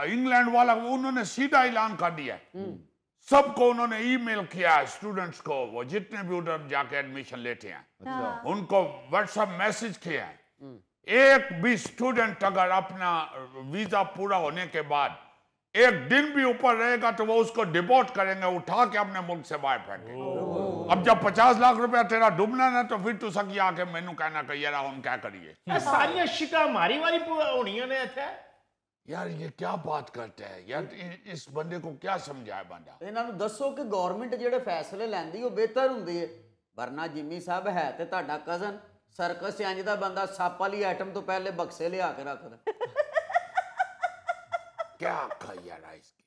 इंग्लैंड वाला उन्होंने सीधा ऐलान कर दिया, सबको उन्होंने ईमेल किया है स्टूडेंट्स को, वो जितने भी उधर जाके एडमिशन लेते हैं उनको व्हाट्सएप मैसेज किया है। एक भी स्टूडेंट अगर अपना वीजा पूरा होने के बाद एक दिन भी ऊपर रहेगा तो वो उसको डिपोर्ट करेंगे, उठा के अपने मुल्क से बाहर फेंकेंगे। अब जब 50 लाख रुपया तेरा डूबना ना तो फिर तू सकी आके मैनू कहना कि यार हम क्या करिए। सारियां शिका मारी वाली होनी ने थे। यार ये क्या बात करते हैं यार, इस बंदे को क्या समझाए बंदा। ਇਹਨਾਂ ਨੂੰ ਦੱਸੋ ਕਿ ਗਵਰਨਮੈਂਟ ਜਿਹੜੇ ਫੈਸਲੇ ਲੈਂਦੀ ਉਹ ਬਿਹਤਰ ਹੁੰਦੇ ਹੈ, ਵਰਨਾ ਜਿਮੀ ਸਾਹਿਬ ਹੈ ਤੇ ਤੁਹਾਡਾ ਕਜ਼ਨ ਸਰਕਸ ਇੰਜ ਦਾ ਬੰਦਾ ਸੱਪ ਵਾਲੀ ਆਈਟਮ ਤੋਂ ਪਹਿਲੇ ਬਕਸੇ ਲਿਆ ਕੇ ਰੱਖਦਾ। क्या कहिए इसकी।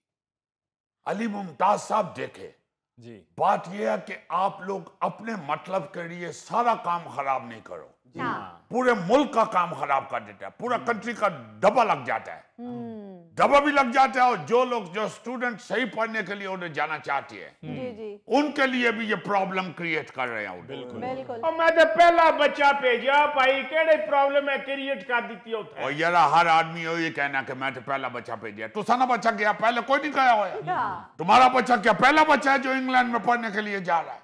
अली मुमताज साहब देखे जी, बात यह है कि आप लोग अपने मतलब के लिए सारा काम खराब नहीं करो, पूरे मुल्क का काम खराब कर देता है, पूरा कंट्री का दबा लग जाता है, दबा भी लग जाता है। और जो लोग जो स्टूडेंट सही पढ़ने के लिए उन्हें जाना चाहते हैं जी जी, उनके लिए भी ये प्रॉब्लम क्रिएट कर रहे हैं। बिल्कुल। और मैं तो पहला बच्चा भेजा भाई केड़े प्रॉब्लम है क्रिएट कर दी होता है। और यार हर आदमी ये कहना कि मैं तो पहला बच्चा भेजा, तो साना बच्चा क्या पहले कोई नहीं गया हुआ, तुम्हारा बच्चा क्या पहला बच्चा है जो इंग्लैंड में पढ़ने के लिए जा रहा है।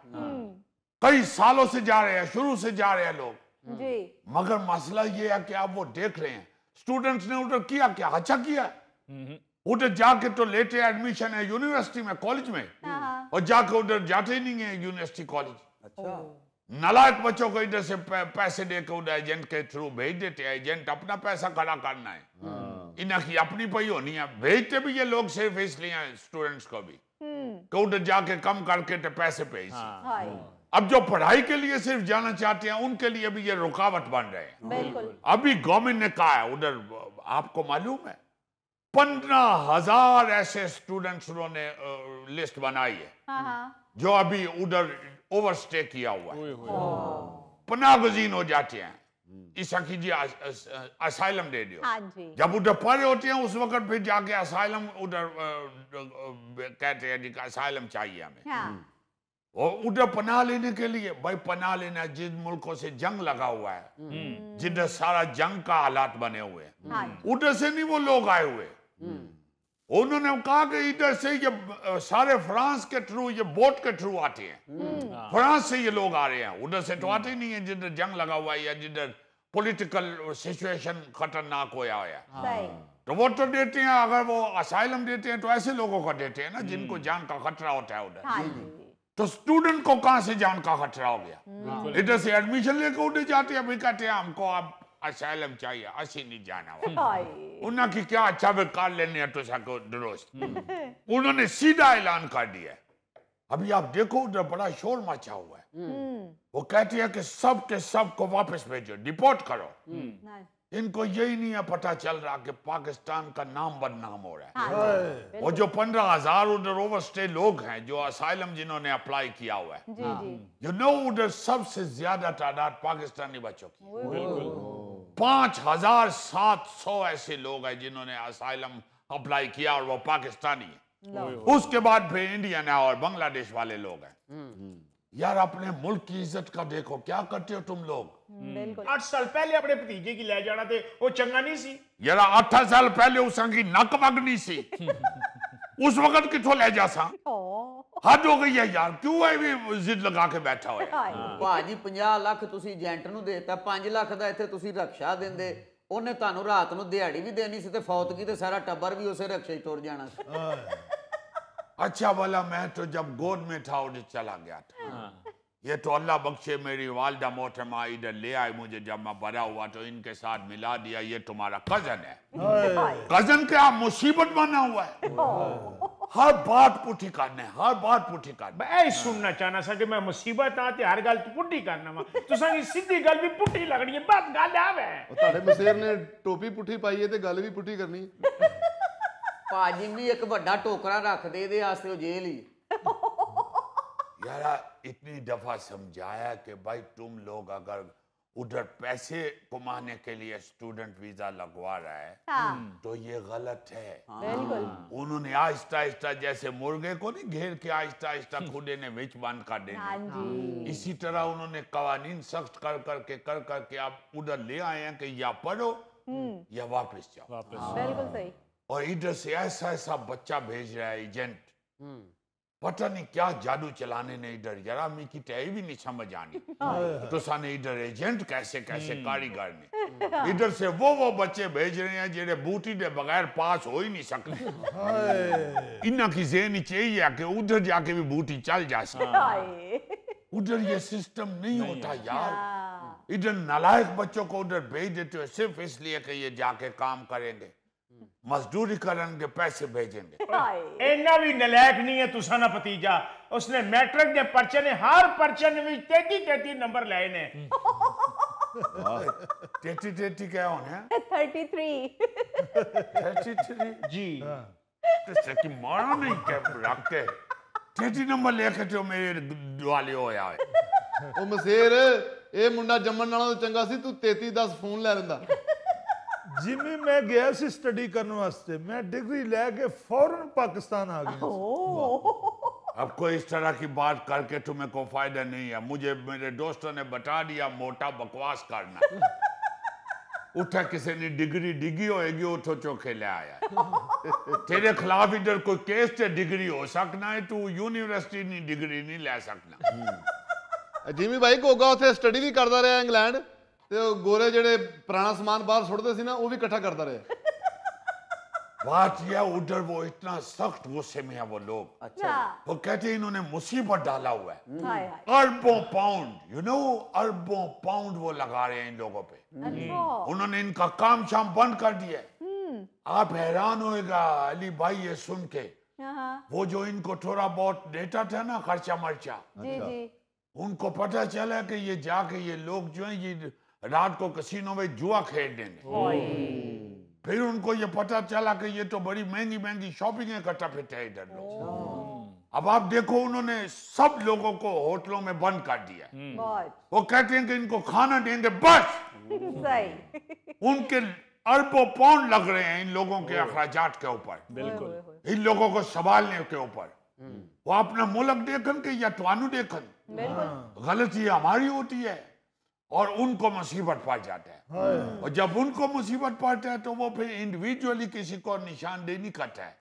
कई सालों से जा रहे हैं, शुरू से जा रहे हैं लोग जी। मगर मसला ये है कि आप वो देख रहे हैं स्टूडेंट्स ने उधर किया क्या, अच्छा किया। उधर जाके तो लेते एडमिशन है यूनिवर्सिटी में, कॉलेज में, और जाके उधर जाते ही नहीं है यूनिवर्सिटी कॉलेज। अच्छा, नालायक बच्चों को इधर से पैसे देकर उधर एजेंट के थ्रू भेज देते हैं। एजेंट अपना पैसा खड़ा करना है, इन्हें की अपनी पई होनी है। भेजते भी ये लोग सिर्फ इसलिए हैं स्टूडेंट्स को भी कि उधर जाके कम करके तो पैसे भेज। अब जो पढ़ाई के लिए सिर्फ जाना चाहते हैं उनके लिए भी ये रुकावट बन रहे हैं। बिल्कुल। अभी गवर्नमेंट ने कहा है उधर, आपको मालूम है 15,000 ऐसे स्टूडेंट्स उन्होंने लिस्ट बनाई है जो अभी उधर ओवरस्टे किया हुआ है, पनाह गुज़ीर हो जाते हैं। ईसा कीजिए असाइलम दे दियो। हाँ जी। जब उधर पढ़े होते हैं उस वक्त फिर जाके असाइलम उधर कहते हैं कि असाइलम चाहिए हमें। और उधर पनाह लेने के लिए, भाई पनाह लेना जिन मुल्कों से जंग लगा हुआ है, जिधर सारा जंग का हालात बने हुए हैं, उधर से नहीं वो लोग आए हुए। उन्होंने कहा कि इधर से ये सारे फ्रांस के थ्रू, ये बोट के थ्रू आते हैं, फ्रांस से ये लोग आ रहे हैं, उधर से तो आते ही नहीं है जिधर जंग लगा हुआ है या जिधर पॉलिटिकल सिचुएशन खतरनाक होया है। तो वो तो देते हैं, अगर वो असाइलम देते हैं तो ऐसे लोगों को देते हैं ना जिनको जान का खतरा होता है उधर। तो स्टूडेंट को कहां से जान का खतरा हो गया। इधर से एडमिशन लेकर उधर जाते हैं, कहते हैं हमको अब असाइलम चाहिए, असी नहीं जाना उन्हें क्या अच्छा वे कार लेने तो सको दुरुस्त। उन्होंने सीधा ऐलान कर दिया। अभी आप देखो उधर बड़ा शोर मचा हुआ है। वो कहते हैं कि सब के सब को वापस भेजो, डिपोर्ट करो। इनको यही नहीं है पता चल रहा कि पाकिस्तान का नाम बदनाम हो रहा है। वो जो 15,000 उधर ओवरस्टे लोग हैं जो असाइलम जिन्होंने अप्लाई किया हुआ है, यू नो उधर सबसे ज्यादा तादाद पाकिस्तानी बच्चों की 5,700 ऐसे लोग हैं जिन्होंने असाइलम अप्लाई किया और वो पाकिस्तानी है। उसके बाद फिर इंडियन है और बांग्लादेश वाले लोग हैं। यार अपने मुल्क की इज्जत का देखो, क्या करते हो तुम लोग। 8 साल पहले अपने भतीजे की ले जाना थे, वो चंगा नहीं सी। यार 8 साल पहले उसकी नक वगनी सी उस वक्त किथों ले जा सा। हद हो गई है यार, क्यों है भी जिद लगा के बैठा हुआ है। ਭਾਜੀ 50 ਲੱਖ ਤੁਸੀਂ ਏਜੰਟ ਨੂੰ ਦੇਤਾ, 5 ਲੱਖ ਦਾ ਇੱਥੇ ਤੁਸੀਂ ਰਕਸ਼ਾ ਦਿੰਦੇ, ਉਹਨੇ ਤੁਹਾਨੂੰ ਰਾਤ ਨੂੰ ਦਿਹਾੜੀ ਵੀ ਦੇਣੀ ਸੀ ਤੇ ਫੌਤਗੀ ਤੇ ਸਾਰਾ ਟੱਬਰ ਵੀ ਉਸੇ ਰਕਸ਼ੇ 'ਚ ਟੁਰ ਜਾਣਾ ਸੀ। अच्छा वाला मैं तो जब गोद में था उधर चला गया था। ये तो अल्लाह बख्शे मेरी वालदा मोहतरमा इधर ले आई मुझे जब मैं बड़ा हुआ तो इनके साथ मिला दिया, ये तुम्हारा कजन है। कजन क्या मुसीबत बना हुआ है, हर बात पुठी करने, हर बात पुठी करने। मैं यही सुनना चाहना सा कि मैं मुसीबत आते हर गल पुट्ठी करना वा तुसां की सीधी गल भी पुट्ठी लगनी है, बात गल आवे ਤੁਹਾਡੇ ਮਸੇਰ ਨੇ ਟੋਪੀ ਪੁੱਠੀ ਪਾਈ ਹੈ ਤੇ ਗੱਲ ਵੀ ਪੁੱਠੀ ਕਰਨੀ ਹੈ। ਭਾਜੀ ਵੀ ਇੱਕ ਵੱਡਾ ਟੋਕਰਾ ਰੱਖ ਦੇ ਇਹਦੇ ਵਾਸਤੇ ਉਹ ਜੇਲ੍ਹ ਹੀ। यार इतनी दफा समझाया कि भाई तुम लोग अगर उधर पैसे कमाने के लिए स्टूडेंट वीजा लगवा रहा है तो ये गलत है। बिल्कुल। उन्होंने आहिस्ता आहिस्ता जैसे मुर्गे को नहीं घेर के आहिस्ता आहिस्ता खुदे ने विच बंद कर देना, हाँ जी। इसी तरह उन्होंने कवानीन सख्त कर करके आप उधर ले आए हैं कि या पढ़ो या वापस जाओ। बिल्कुल सही। और इधर से ऐसा ऐसा बच्चा भेज रहा है एजेंट, पता नहीं क्या जादू चलाने ने इधर जरा मी की तय भी नहीं समझ आनी तो साने इधर एजेंट कैसे कैसे कारीगर ने इधर से वो बच्चे भेज रहे हैं जेड़े बूटी दे बगैर पास हो ही नहीं सकते। इन्ना की ज़हन चाहिए कि उधर जाके भी बूटी चल जा सके। उधर ये सिस्टम नहीं होता यार। इधर नालायक बच्चों को उधर भेज देते हो सिर्फ इसलिए कि ये जाके काम करेंगे, मजदूरी करेंगे, पैसे भेजेंगे। इन्ना भी नलायक नहीं है तुसा ना भतीजा, उसने मैट्रिक के पर्चे ने हर पर्चे में 33 नंबर लाए ने। 33 क्या होने 33 33 जी तो सकी मारो नहीं क्या रख के 33 नंबर लेके तो मेरे दुआले होया है। ਉਹ ਮਸੇਰ ਇਹ ਮੁੰਡਾ ਜੰਮਣ ਨਾਲੋਂ ਚੰਗਾ ਸੀ ਤੂੰ 33-10 ਫੋਨ ਲੈ ਲੈਂਦਾ। जिम्मी मैं गया सी स्टडी करने वास्ते, मैं डिग्री लेके फौरन पाकिस्तान आ गया। अब कोई इस तरह की बात करके तुम्हें कोई फायदा नहीं है। मुझे मेरे दोस्तों ने बता दिया मोटा बकवास करना। उठा किसी ने डिग्री डिगी होएगी उठो चोखे ले आया। तेरे खिलाफ इधर कोई केस से डिग्री हो सकना है, तू यूनिवर्सिटी नहीं डिग्री नहीं ले सकना। ਜਿਮੀ ਭਾਈ ਗੋਗਾ ਉੱਥੇ ਸਟੱਡੀ ਵੀ ਕਰਦਾ ਰਿਹਾ ਇੰਗਲੈਂਡ ਤੇ ਉਹ ਗੋਰੇ ਜਿਹੜੇ ਪੁਰਾਣਾ ਸਮਾਨ ਬਾਹਰ ਸੁੱਟਦੇ ਸੀ ਨਾ ਉਹ ਵੀ ਇਕੱਠਾ ਕਰਦਾ ਰਿਹਾ। बात यह उधर वो इतना सख्त गुस्से में है वो लोग। अच्छा वो कहते हैं इन्होंने मुसीबत डाला हुआ है। हाय हाय। अरबों पाउंड, यू नो अरबों पाउंड वो लगा रहे हैं इन लोगों पे। अच्छा। उन्होंने इनका काम शाम बंद कर दिया है। आप हैरान होएगा अली भाई ये सुन के। वो जो इनको थोड़ा बहुत देता था ना खर्चा मर्चा, जी जी। उनको पता चला कि ये जाके ये लोग जो है ये रात को कसीनो में जुआ खेल देंगे। फिर उनको ये पता चला कि ये तो बड़ी महंगी महंगी शॉपिंग करता फिरता है इधर लोग। अब आप देखो उन्होंने सब लोगों को होटलों में बंद कर दिया। बहुत वो कहते हैं कि इनको खाना देंगे बस। सही। उनके अरबों पाउंड लग रहे हैं इन लोगों के अखराजात के ऊपर, बिल्कुल। इन लोगों को संभालने के ऊपर। वो अपना मुल्क देखन के या तुआनु देखन, बिल्कुल। गलती हमारी होती है और उनको मुसीबत पड़ जाता है। और जब उनको मुसीबत पड़ता है तो वो फिर इंडिविजुअली किसी को निशानदेही नहीं करता है।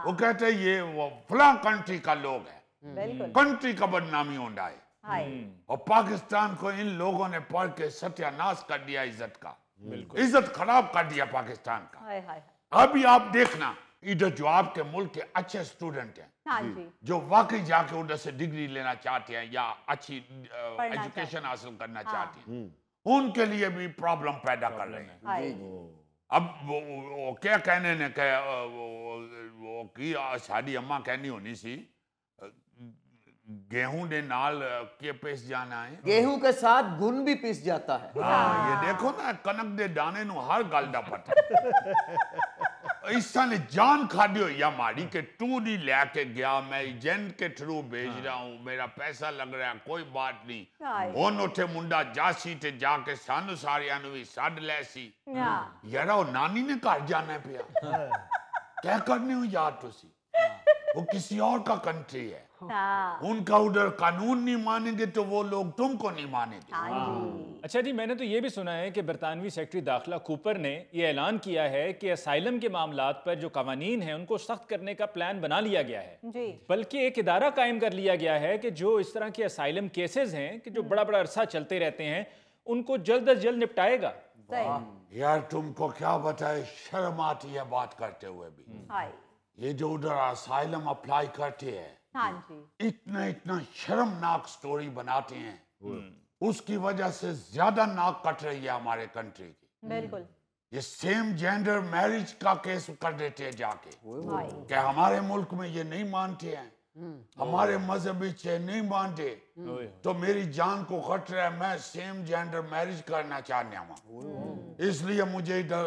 वो कहते हैं ये वो फला कंट्री का लोग है, बिल्कुल। कंट्री का बदनामी होता है। हाय। और पाकिस्तान को इन लोगों ने पढ़ के सत्यानाश कर दिया इज्जत का, इज्जत खराब कर दिया पाकिस्तान का। हाय हाय। अभी आप देखना इधर जो आपके मुल्क के अच्छे स्टूडेंट हैं हाँ जी। जो वाकई जाके उधर से डिग्री लेना चाहते हैं या अच्छी चाहते एजुकेशन हासिल करना चाहते हैं, उनके लिए भी प्रॉब्लम पैदा कर रहे हैं। हाय। अब वो क्या कहने ने कह वो की साडी अम्मा कहनी होनी सी गेहूं दे नाल के पिस जाना है, गेहूं के साथ गुन भी पिस जाता है। हाँ ये देखो ना कनक दे दाने नु हर गल दा पता। इस ने जान खादी हो या मारी के तू नहीं लेके गया, मैं एजेंट के थ्रू भेज रहा हूँ, मेरा पैसा लग रहा है, कोई बात नहीं। हुन उठे मुंडा जासी ते जाके सानू सारियां नु भी सड ले सी। यार वो नानी ने घर जाना पिया क्या करने हो यार तुसी, वो किसी और का कंट्री है। उनका उधर कानून नहीं मानेंगे तो वो लोग तुमको नहीं मानेंगे। अच्छा जी, मैंने तो ये भी सुना है कि बरतानवी सेक्रेटरी दाखिला कूपर ने ये ऐलान किया है कि असाइलम के मामलात पर जो कवानीन हैं उनको सख्त करने का प्लान बना लिया गया है जी। बल्कि एक इदारा कायम कर लिया गया है कि जो इस तरह के असाइलम केसेस हैं कि जो बड़ा बड़ा अरसा चलते रहते हैं उनको जल्द अज जल्द निपटाएगा। सही। यार तुमको क्या बताए, शर्म आती है बात करते हुए भी। हाय। ये जो उधर असाइलम अप्लाई करते हैं, हाँ जी। इतना इतना शर्मनाक स्टोरी बनाते हैं, उसकी वजह से ज्यादा नाक कट रही है हमारे कंट्री की। बिल्कुल। ये सेम जेंडर मैरिज का केस कर देते हैं जाके, हाय। कि हमारे मुल्क में ये नहीं मानते हैं, हमारे मजहबी से नहीं मानते, तो मेरी जान को खतरा है, मैं सेम जेंडर मैरिज करना चाहने हूँ, इसलिए मुझे इधर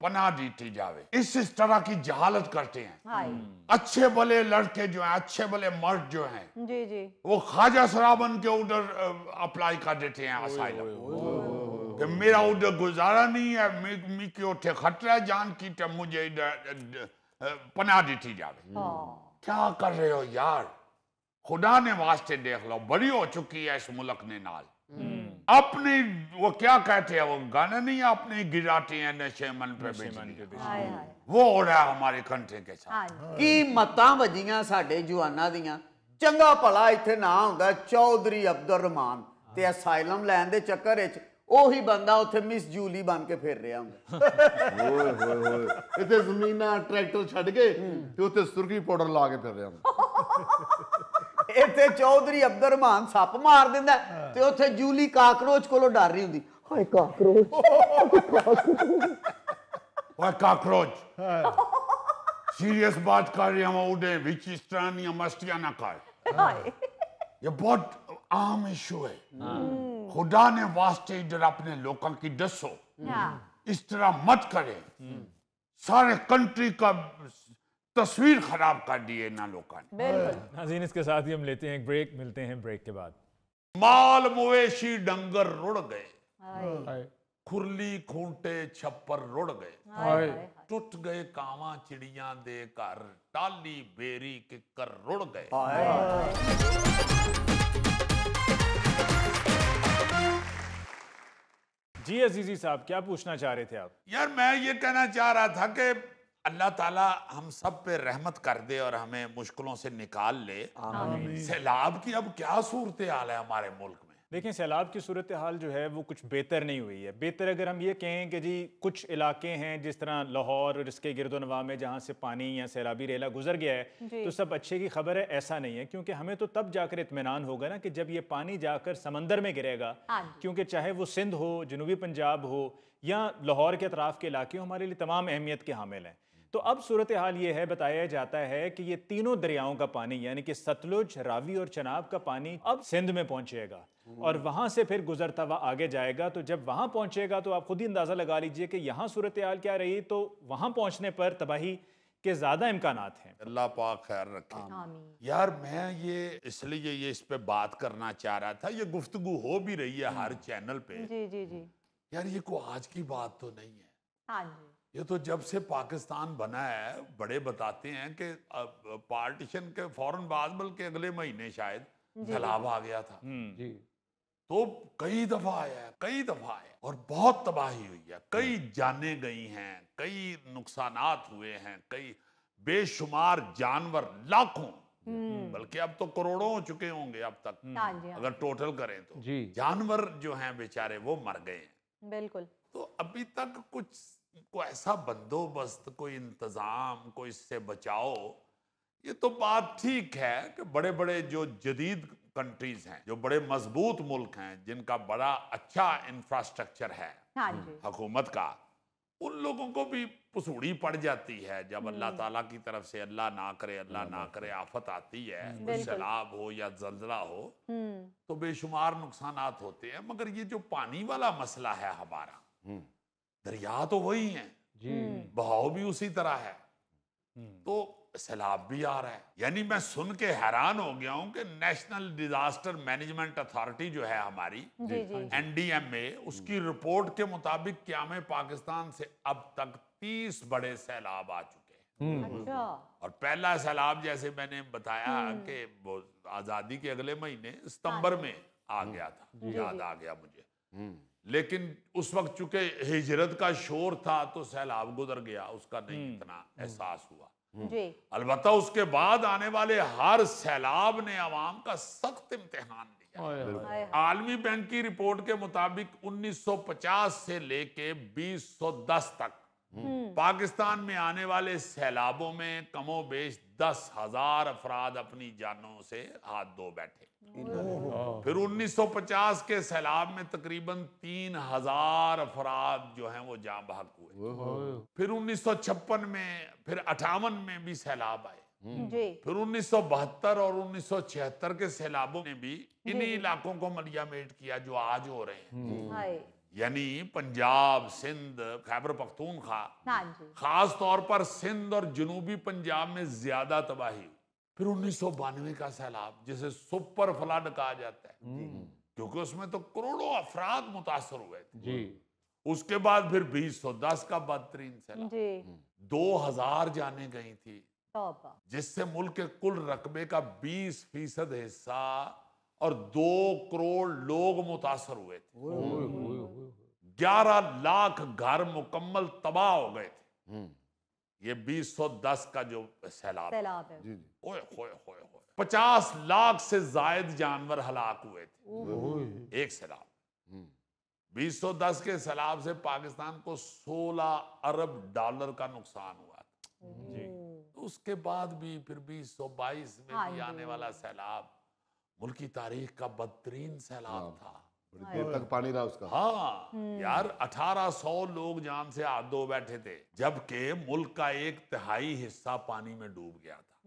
पनाह दी जावे। इस तरह की जहालत करते हैं। हाय। अच्छे भले लड़के जो हैं, अच्छे भले मर्द जो हैं, जी जी। वो ख्वाजा सराबन के उधर अप्लाई कर देते हैं असाइलम, कि मेरा उधर गुजारा नहीं है, मी के उठे खतरा है जान की, तो मुझे इधर पनाह दी जावे। क्या कर रहे हो यार, खुदा ने वास्ते देख लो, बड़ी हो चुकी है इस मुल्क ने नाल। अपने वो क्या कहते हैं, वो गाना नहीं है, अपने गिराते हैं नशे मन पे बिजली, हाय हाय। वो हो रहा है हमारे कंट्री के साथ। हाँ जी। ਕੀ ਮਤਾਂ ਵੱਜੀਆਂ ਸਾਡੇ ਜਵਾਨਾਂ ਦੀਆਂ। ਚੰਗਾ ਭਲਾ ਇੱਥੇ ਨਾ ਹੁੰਦਾ ਚੌਧਰੀ ਅਬਦੁਰ ਰਹਿਮਾਨ, ਤੇ ਅਸਾਈਲਮ ਲੈਣ ਦੇ ਚੱਕਰ ਵਿੱਚ ਉਹੀ ਬੰਦਾ ਉੱਥੇ ਮਿਸ ਜੂਲੀ ਬਣ ਕੇ ਫਿਰ ਰਿਹਾ ਹੁੰਦਾ। ਓਏ ਹੋਏ ਹੋਏ, ਇੱਥੇ ਜ਼ਮੀਨਾਂ ਟਰੈਕਟਰ ਛੱਡ ਕੇ ਤੇ ਉੱਥੇ ਸੁਰਖੀ ਪਾਊਡਰ ਲਾ ਕੇ ਫਿਰ ਰਿਹਾ ਹੁੰਦਾ। ਇੱਥੇ ਚੌਧਰੀ ਅਬਦੁਰ ਰਹਿਮਾਨ ਸੱਪ ਮਾਰ ਦਿੰਦਾ, ਤੇ ਉੱਥੇ ਜੂਲੀ ਕਾਕਰੋਚ ਕੋਲੋਂ ਡਰ ਰਹੀ ਹੁੰਦੀ, ਹਾਏ ਕਾਕਰੋਚ। ओए काकरोच, सीरियस बात कर रहे हैं, उड़े विच इस तरह नहीं मस्तियां ना कर। हाय। ये बहुत आम इशू है। खुदा ने वास्ते इधर अपने लोगों की दसो, हाँ। इस तरह मत करे। सारे कंट्री का तस्वीर खराब कर दी है ना लोगों ने। बिल्कुल। नाज़रीन, इसके साथ ही हम लेते हैं एक ब्रेक, मिलते हैं ब्रेक के बाद। माल मवेशी डंगर रुड़ गए, हाय। खुरली खूंटे छप्पर रुड़ गए, हाय। टूट गए कावां चिड़ियां दे घर, टाली बेरी किकर रुड़ गए। जी अजीजी साहब, क्या पूछना चाह रहे थे आप? यार मैं ये कहना चाह रहा था कि अल्लाह ताला हम सब पे रहमत कर दे और हमें मुश्किलों से निकाल ले। सैलाब की अब क्या सूरत हाल है हमारे मुल्क में? देखें, सैलाब की सूरत हाल जो है वो कुछ बेहतर नहीं हुई है। बेहतर अगर हम ये कहें कि जी कुछ इलाके हैं जिस तरह लाहौर और इसके गिरदोनवा में जहाँ से पानी या सैलाबी रेला गुजर गया है, तो सब अच्छे की खबर है, ऐसा नहीं है। क्योंकि हमें तो तब जाकर इत्मीनान होगा ना कि जब ये पानी जाकर समंदर में गिरेगा। क्योंकि चाहे वो सिंध हो, जनूबी पंजाब हो या लाहौर के अतराफ़ के इलाके हो, हमारे लिए तमाम अहमियत के हामिल हैं। तो अब सूरत हाल ये है, बताया जाता है कि ये तीनों दरियाओं का पानी यानी कि सतलुज, रावी और चनाब का पानी अब सिंध में पहुंचेगा और वहां से फिर गुजरता हुआ आगे जाएगा। तो जब वहां पहुंचेगा तो आप खुद ही अंदाजा लगा लीजिए कि यहाँ सूरत हाल क्या रही। तो वहां पहुंचने पर तबाही के ज्यादा इम्कानात हैं। अल्लाह पाक खैर रखे। यार मैं ये इसलिए ये इस पे बात करना चाह रहा था, ये गुफ्तगू हो भी रही है हर चैनल पे। जी जी जी। यार ये कोई आज की बात तो नहीं है, हाँ जी। ये तो जब से पाकिस्तान बना है, बड़े बताते हैं कि पार्टीशन के फौरन बाद, बल्कि अगले महीने शायद सैलाब आ गया था। जी। तो कई दफा आया है, कई दफा आया और बहुत तबाही हुई है, कई जाने गई हैं, कई नुकसानात हुए हैं, कई बेशुमार जानवर, लाखों, बल्कि अब तो करोड़ों हो चुके होंगे अब तक, हाँ जी, हाँ। अगर टोटल करें तो। जी। जानवर जो हैं बेचारे वो मर गए हैं। बिल्कुल। तो अभी तक कुछ कोई ऐसा बंदोबस्त, कोई इंतजाम, कोई इससे बचाओ, ये तो बात ठीक है कि बड़े बड़े जो जदीद कंट्रीज हैं, जो बड़े मजबूत मुल्क हैं, जिनका बड़ा अच्छा इंफ्रास्ट्रक्चर है हाँ जी। हुकूमत का, उन लोगों को भी पुसूड़ी पड़ जाती है जब अल्लाह ताला की तरफ से, अल्लाह ना करे आफत आती है, कोई सैलाब हो या जल्जला हो, तो बेशुमार नुकसानात होते हैं। मगर ये जो पानी वाला मसला है हमारा, दरिया तो वही है, बहाव भी उसी तरह है, तो सैलाब भी आ रहा है। यानी मैं सुन के हैरान हो गया हूं कि नेशनल डिजास्टर मैनेजमेंट अथॉरिटी जो है हमारी, NDMA, उसकी रिपोर्ट के मुताबिक क़याम पाकिस्तान से अब तक 30 बड़े सैलाब आ चुके हैं। अच्छा। और पहला सैलाब जैसे मैंने बताया कि वो आज़ादी के अगले महीने सितंबर में आ गया था, याद आ गया मुझे। लेकिन उस वक्त चूंकि हिजरत का शोर था तो सैलाब गुजर गया, उसका नहीं इतना एहसास हुआ। अलबत्ता उसके बाद आने वाले हर सैलाब ने अवाम का सख्त इम्तिहान लिया। है। आलमी बैंक की रिपोर्ट के मुताबिक 1950 से लेके 2010 तक पाकिस्तान में आने वाले सैलाबों में कमोबेश 10,000 अफराद अपनी जानों से हाथ धो बैठे। फिर 1950 के सैलाब में तकरीबन 3,000 अफराद जो हैं वो जाँ बहक हुए। फिर 1956 में, फिर 58 में भी सैलाब आए। फिर 1972 और 1976 के सैलाबों ने भी इन्हीं इलाकों को मलियामेट किया जो आज हो रहे हैं, यानी पंजाब, सिंध, खैबर पख्तूनख्वा, खास तौर पर सिंध और जनूबी पंजाब में ज्यादा तबाही हुई। फिर 1992 का सैलाब जिसे सुपर फ्लड कहा जाता है, क्योंकि उसमें तो करोड़ों अफराद मुतासर हुए थे। उसके बाद फिर 2010 का बदतरीन सैलाब, 2000 जाने गई थी, जिससे मुल्क के कुल रकबे का 20% हिस्सा और 2 करोड़ लोग मुतासर हुए थे। 11 लाख घर मुकम्मल तबाह हो गए थे। ये 2010 का जो सैलाब है। ओए होए होए होए, 50 लाख से जायद जानवर हलाक हुए थे एक सैलाब। 2010 के सैलाब से पाकिस्तान को 16 अरब डॉलर का नुकसान हुआ था। उसके बाद भी फिर 2022 में भी आने वाला सैलाब मुल्क की तारीख का बदतरीन सैलाब था। बड़ी देर तक पानी रहा उसका। हाँ यार, 1800 लोग जान से हाथ धो बैठे थे, जबकि मुल्क का 1/3 हिस्सा पानी में डूब गया था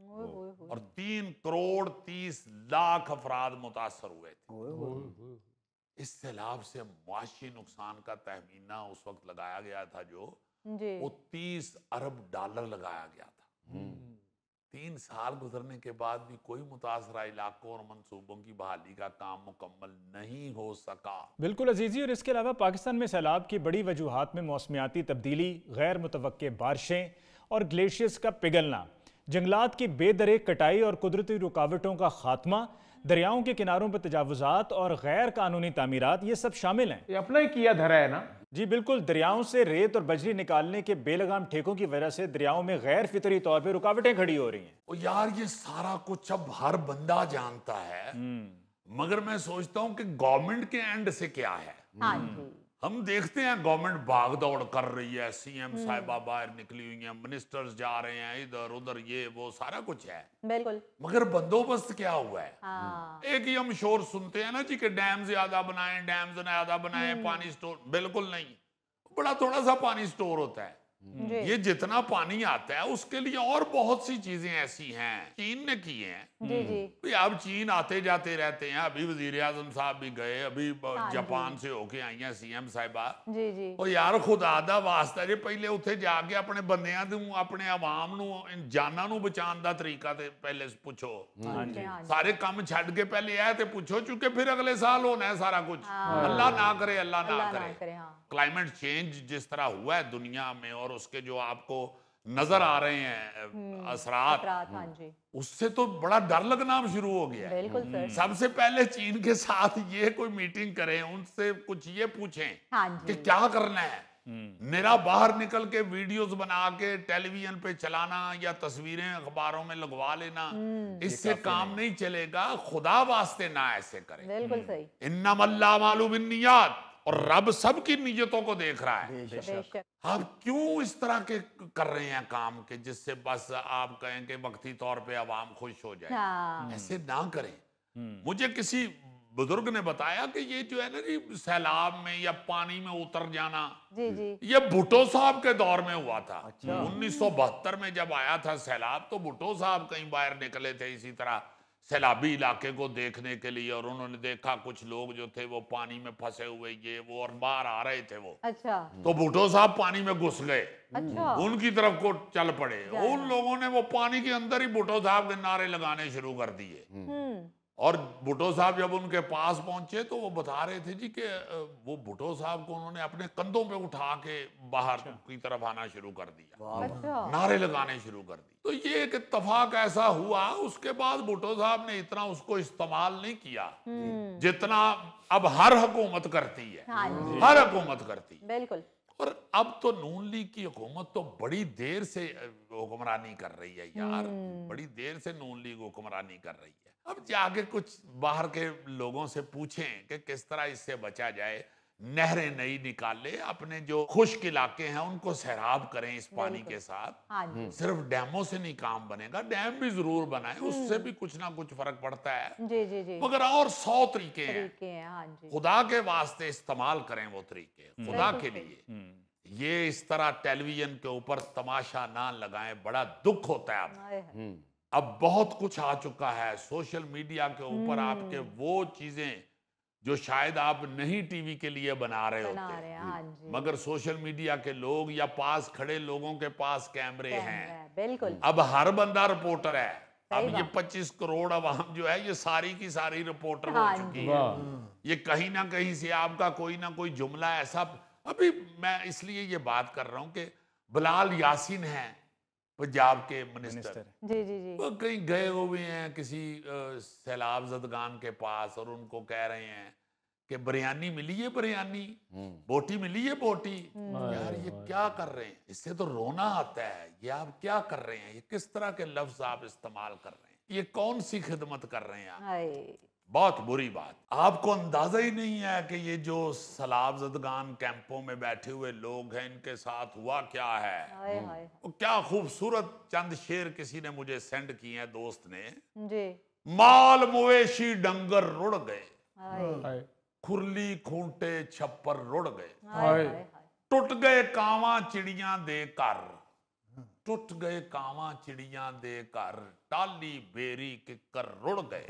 और 3 करोड़ 30 लाख अफराद मुतासर हुए थे। इस सैलाब से मुआशी नुकसान का तहमीना उस वक्त लगाया गया था जो वो 30 अरब डॉलर लगाया गया था। 3 साल गुजरने के बाद भी कोई मुतासरा इलाकों और मंसूबों की बहाली का काम मुकम्मल नहीं हो सका। बिल्कुल अजीजी, और इसके अलावा पाकिस्तान में सैलाब की बड़ी वजूहात में मौसमियाती तब्दीली, गैर मुतवक्के बारिशें और ग्लेशियर्स का पिघलना, जंगलात की बेदरेक कटाई और कुदरती रुकावटों का खात्मा, दरियाओं के किनारों पर तजावुजात और गैर कानूनी तामीरात, ये सब शामिल हैं। ये अपना ही किया धरा है ना। जी बिल्कुल, दरियाओं से रेत और बजरी निकालने के बेलगाम ठेकों की वजह से दरियाओं में गैर फितरी तौर पे रुकावटें खड़ी हो रही हैं। ओ यार, ये सारा कुछ अब हर बंदा जानता है, मगर मैं सोचता हूँ कि गवर्नमेंट के एंड से क्या है। हम देखते हैं गवर्नमेंट भाग दौड़ कर रही है, सीएम साहिबा बाहर निकली हुई हैं, मिनिस्टर्स जा रहे हैं इधर उधर, ये वो सारा कुछ है, बिल्कुल, मगर बंदोबस्त क्या हुआ है? एक ही हम शोर सुनते हैं ना जी कि डैम ज्यादा बनाएं, डैम ज्यादा बनाएं, पानी स्टोर। बिल्कुल नहीं, बड़ा थोड़ा सा पानी स्टोर होता है। ये जितना पानी आता है उसके लिए और बहुत सी चीजें ऐसी हैं चीन ने की हैं। भाई अब चीन आते जाते रहते हैं, अभी वजीर आजम साहब भी गए, अभी जापान से होके आई हैं सीएम साहिबा। और यार खुदा दा वास्ता जे पहले उत्थे जाके अपने बंदियां नूं, अपने आवाम नूं, जाना नूं बचाने दा तरीका ते पहले पूछो। सारे काम छड्ड के पहले आए ते पूछो, चूंकि फिर अगले साल होना है सारा कुछ। अल्लाह ना करे, अल्लाह ना करे। क्लाइमेट चेंज जिस तरह हुआ है दुनिया में और उसके जो आपको नजर आ रहे हैं असरात, उससे तो बड़ा डर लगना शुरू हो गया है। सबसे पहले चीन के साथ ये कोई मीटिंग करें, उनसे कुछ ये पूछें कि क्या करना है। निरा बाहर निकल के वीडियोस बना के टेलीविजन पे चलाना या तस्वीरें अखबारों में लगवा लेना, इससे काम नहीं चलेगा। खुदा वास्ते ना ऐसे करें। बिल्कुल सही। इन्नमल्ला मालू बिन्नियात, और रब सबकी नीयतों को देख रहा है। आप क्यों इस तरह के कर रहे हैं काम के जिससे बस आप कहें कि वक्ती तौर पे आवाम खुश हो जाए? ऐसे ना करें। मुझे किसी बुजुर्ग ने बताया कि ये जो है ना जी सैलाब में या पानी में उतर जाना, ये भुट्टो साहब के दौर में हुआ था। 1972 में जब आया था सैलाब, तो भुट्टो साहब कहीं बाहर निकले थे इसी तरह सैलाबी इलाके को देखने के लिए, और उन्होंने देखा कुछ लोग जो थे वो पानी में फंसे हुए ये वो और बाहर आ रहे थे वो। तो भुट्टो साहब पानी में घुस गए, उनकी तरफ को चल पड़े। उन लोगों ने वो पानी के अंदर ही भुट्टो साहब के नारे लगाने शुरू कर दिए। और भुट्टो साहब जब उनके पास पहुंचे तो वो बता रहे थे जी कि वो भुट्टो साहब को उन्होंने अपने कंधों पे उठा के बाहर की तरफ आना शुरू कर दिया, नारे लगाने शुरू कर दिए। तो ये एक इत्तफाक ऐसा हुआ। उसके बाद भुट्टो साहब ने इतना उसको इस्तेमाल नहीं किया जितना अब हर हुकूमत करती है। हर हुकूमत करती है, बिल्कुल। और अब तो नून लीग की हुकूमत तो बड़ी देर से हुक्मरानी कर रही है यार, बड़ी देर से नून लीग हुक्मरानी कर रही है। अब जाके कुछ बाहर के लोगों से पूछें कि किस तरह इससे बचा जाए, नहरें नई निकाले, अपने जो खुश्क इलाके हैं उनको सैराब करें इस पानी के साथ। हाँ जी। सिर्फ डैमों से नहीं काम बनेगा, डैम भी जरूर बनाए, उससे भी कुछ ना कुछ फर्क पड़ता है। जी जी जी। मगर और 100 तरीके हैं, हाँ जी। खुदा के वास्ते इस्तेमाल करें वो तरीके, खुदा के लिए। ये इस तरह टेलीविजन के ऊपर तमाशा ना लगाएं, बड़ा दुख होता है। अब बहुत कुछ आ चुका है सोशल मीडिया के ऊपर, आपके वो चीजें जो शायद आप नहीं टीवी के लिए बना रहे होते, हाँ जी। मगर सोशल मीडिया के लोग या पास खड़े लोगों के पास कैमरे हैं। बिल्कुल। अब हर बंदा रिपोर्टर है। अब ये 25 करोड़ आवाम जो है ये सारी की सारी रिपोर्टर हो चुकी है। ये कहीं ना कहीं से आपका कोई ना कोई जुमला ऐसा, अभी मैं इसलिए ये बात कर रहा हूं कि बिलाल यासीन है पंजाब के मिनिस्टर, जी जी जी। वो कहीं गए हुए हैं किसी सैलाब ज़दगान के पास और उनको कह रहे हैं कि बिरयानी मिली है, बिरयानी, बोटी मिली है, बोटी। यार ये क्या कर रहे हैं, इससे तो रोना आता है। ये आप क्या कर रहे हैं, ये किस तरह के लफ्ज आप इस्तेमाल कर रहे हैं, ये कौन सी खिदमत कर रहे हैं आप? बहुत बुरी बात। आपको अंदाजा ही नहीं है कि ये जो सैलाब ज़दगान कैंपों में बैठे हुए लोग हैं इनके साथ हुआ क्या है। वो क्या खूबसूरत चंद शेर किसी ने मुझे सेंड किए हैं, दोस्त ने जी। माल मवेशी डंगर रुड़ गए, खुरली खूंटे छप्पर रुड़ गए, टुट गए कावां चिड़ियां दे घर, टुट गए कावां चिड़ियां दे घर, टाली बेरी किकर रुड़ गए,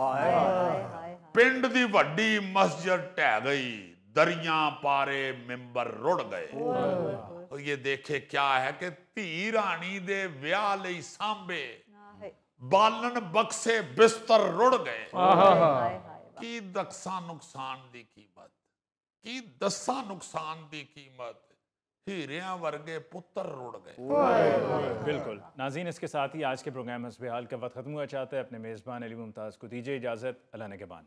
पिंड दी वड्डी मस्जिद ढह गई, दरियां पारे मिंबर रुड़ गए। और ये देखे क्या है कि धी रानी दे ब्याह लई सांबे बालन बक्से बिस्तर रुड़ गए। की दसा नुकसान दी कीमत, की दसा नुकसान दी कीमत, हीरियां वर्गे पुत्र रुड़ गए। बिल्कुल नाज़रीन, इसके साथ ही आज के प्रोग्राम हस्बे हाल का वक्त खत्म हुआ चाहता है। अपने मेज़बान अली मुमताज़ को दीजिए इजाज़त। अल्लाह ने के बाद।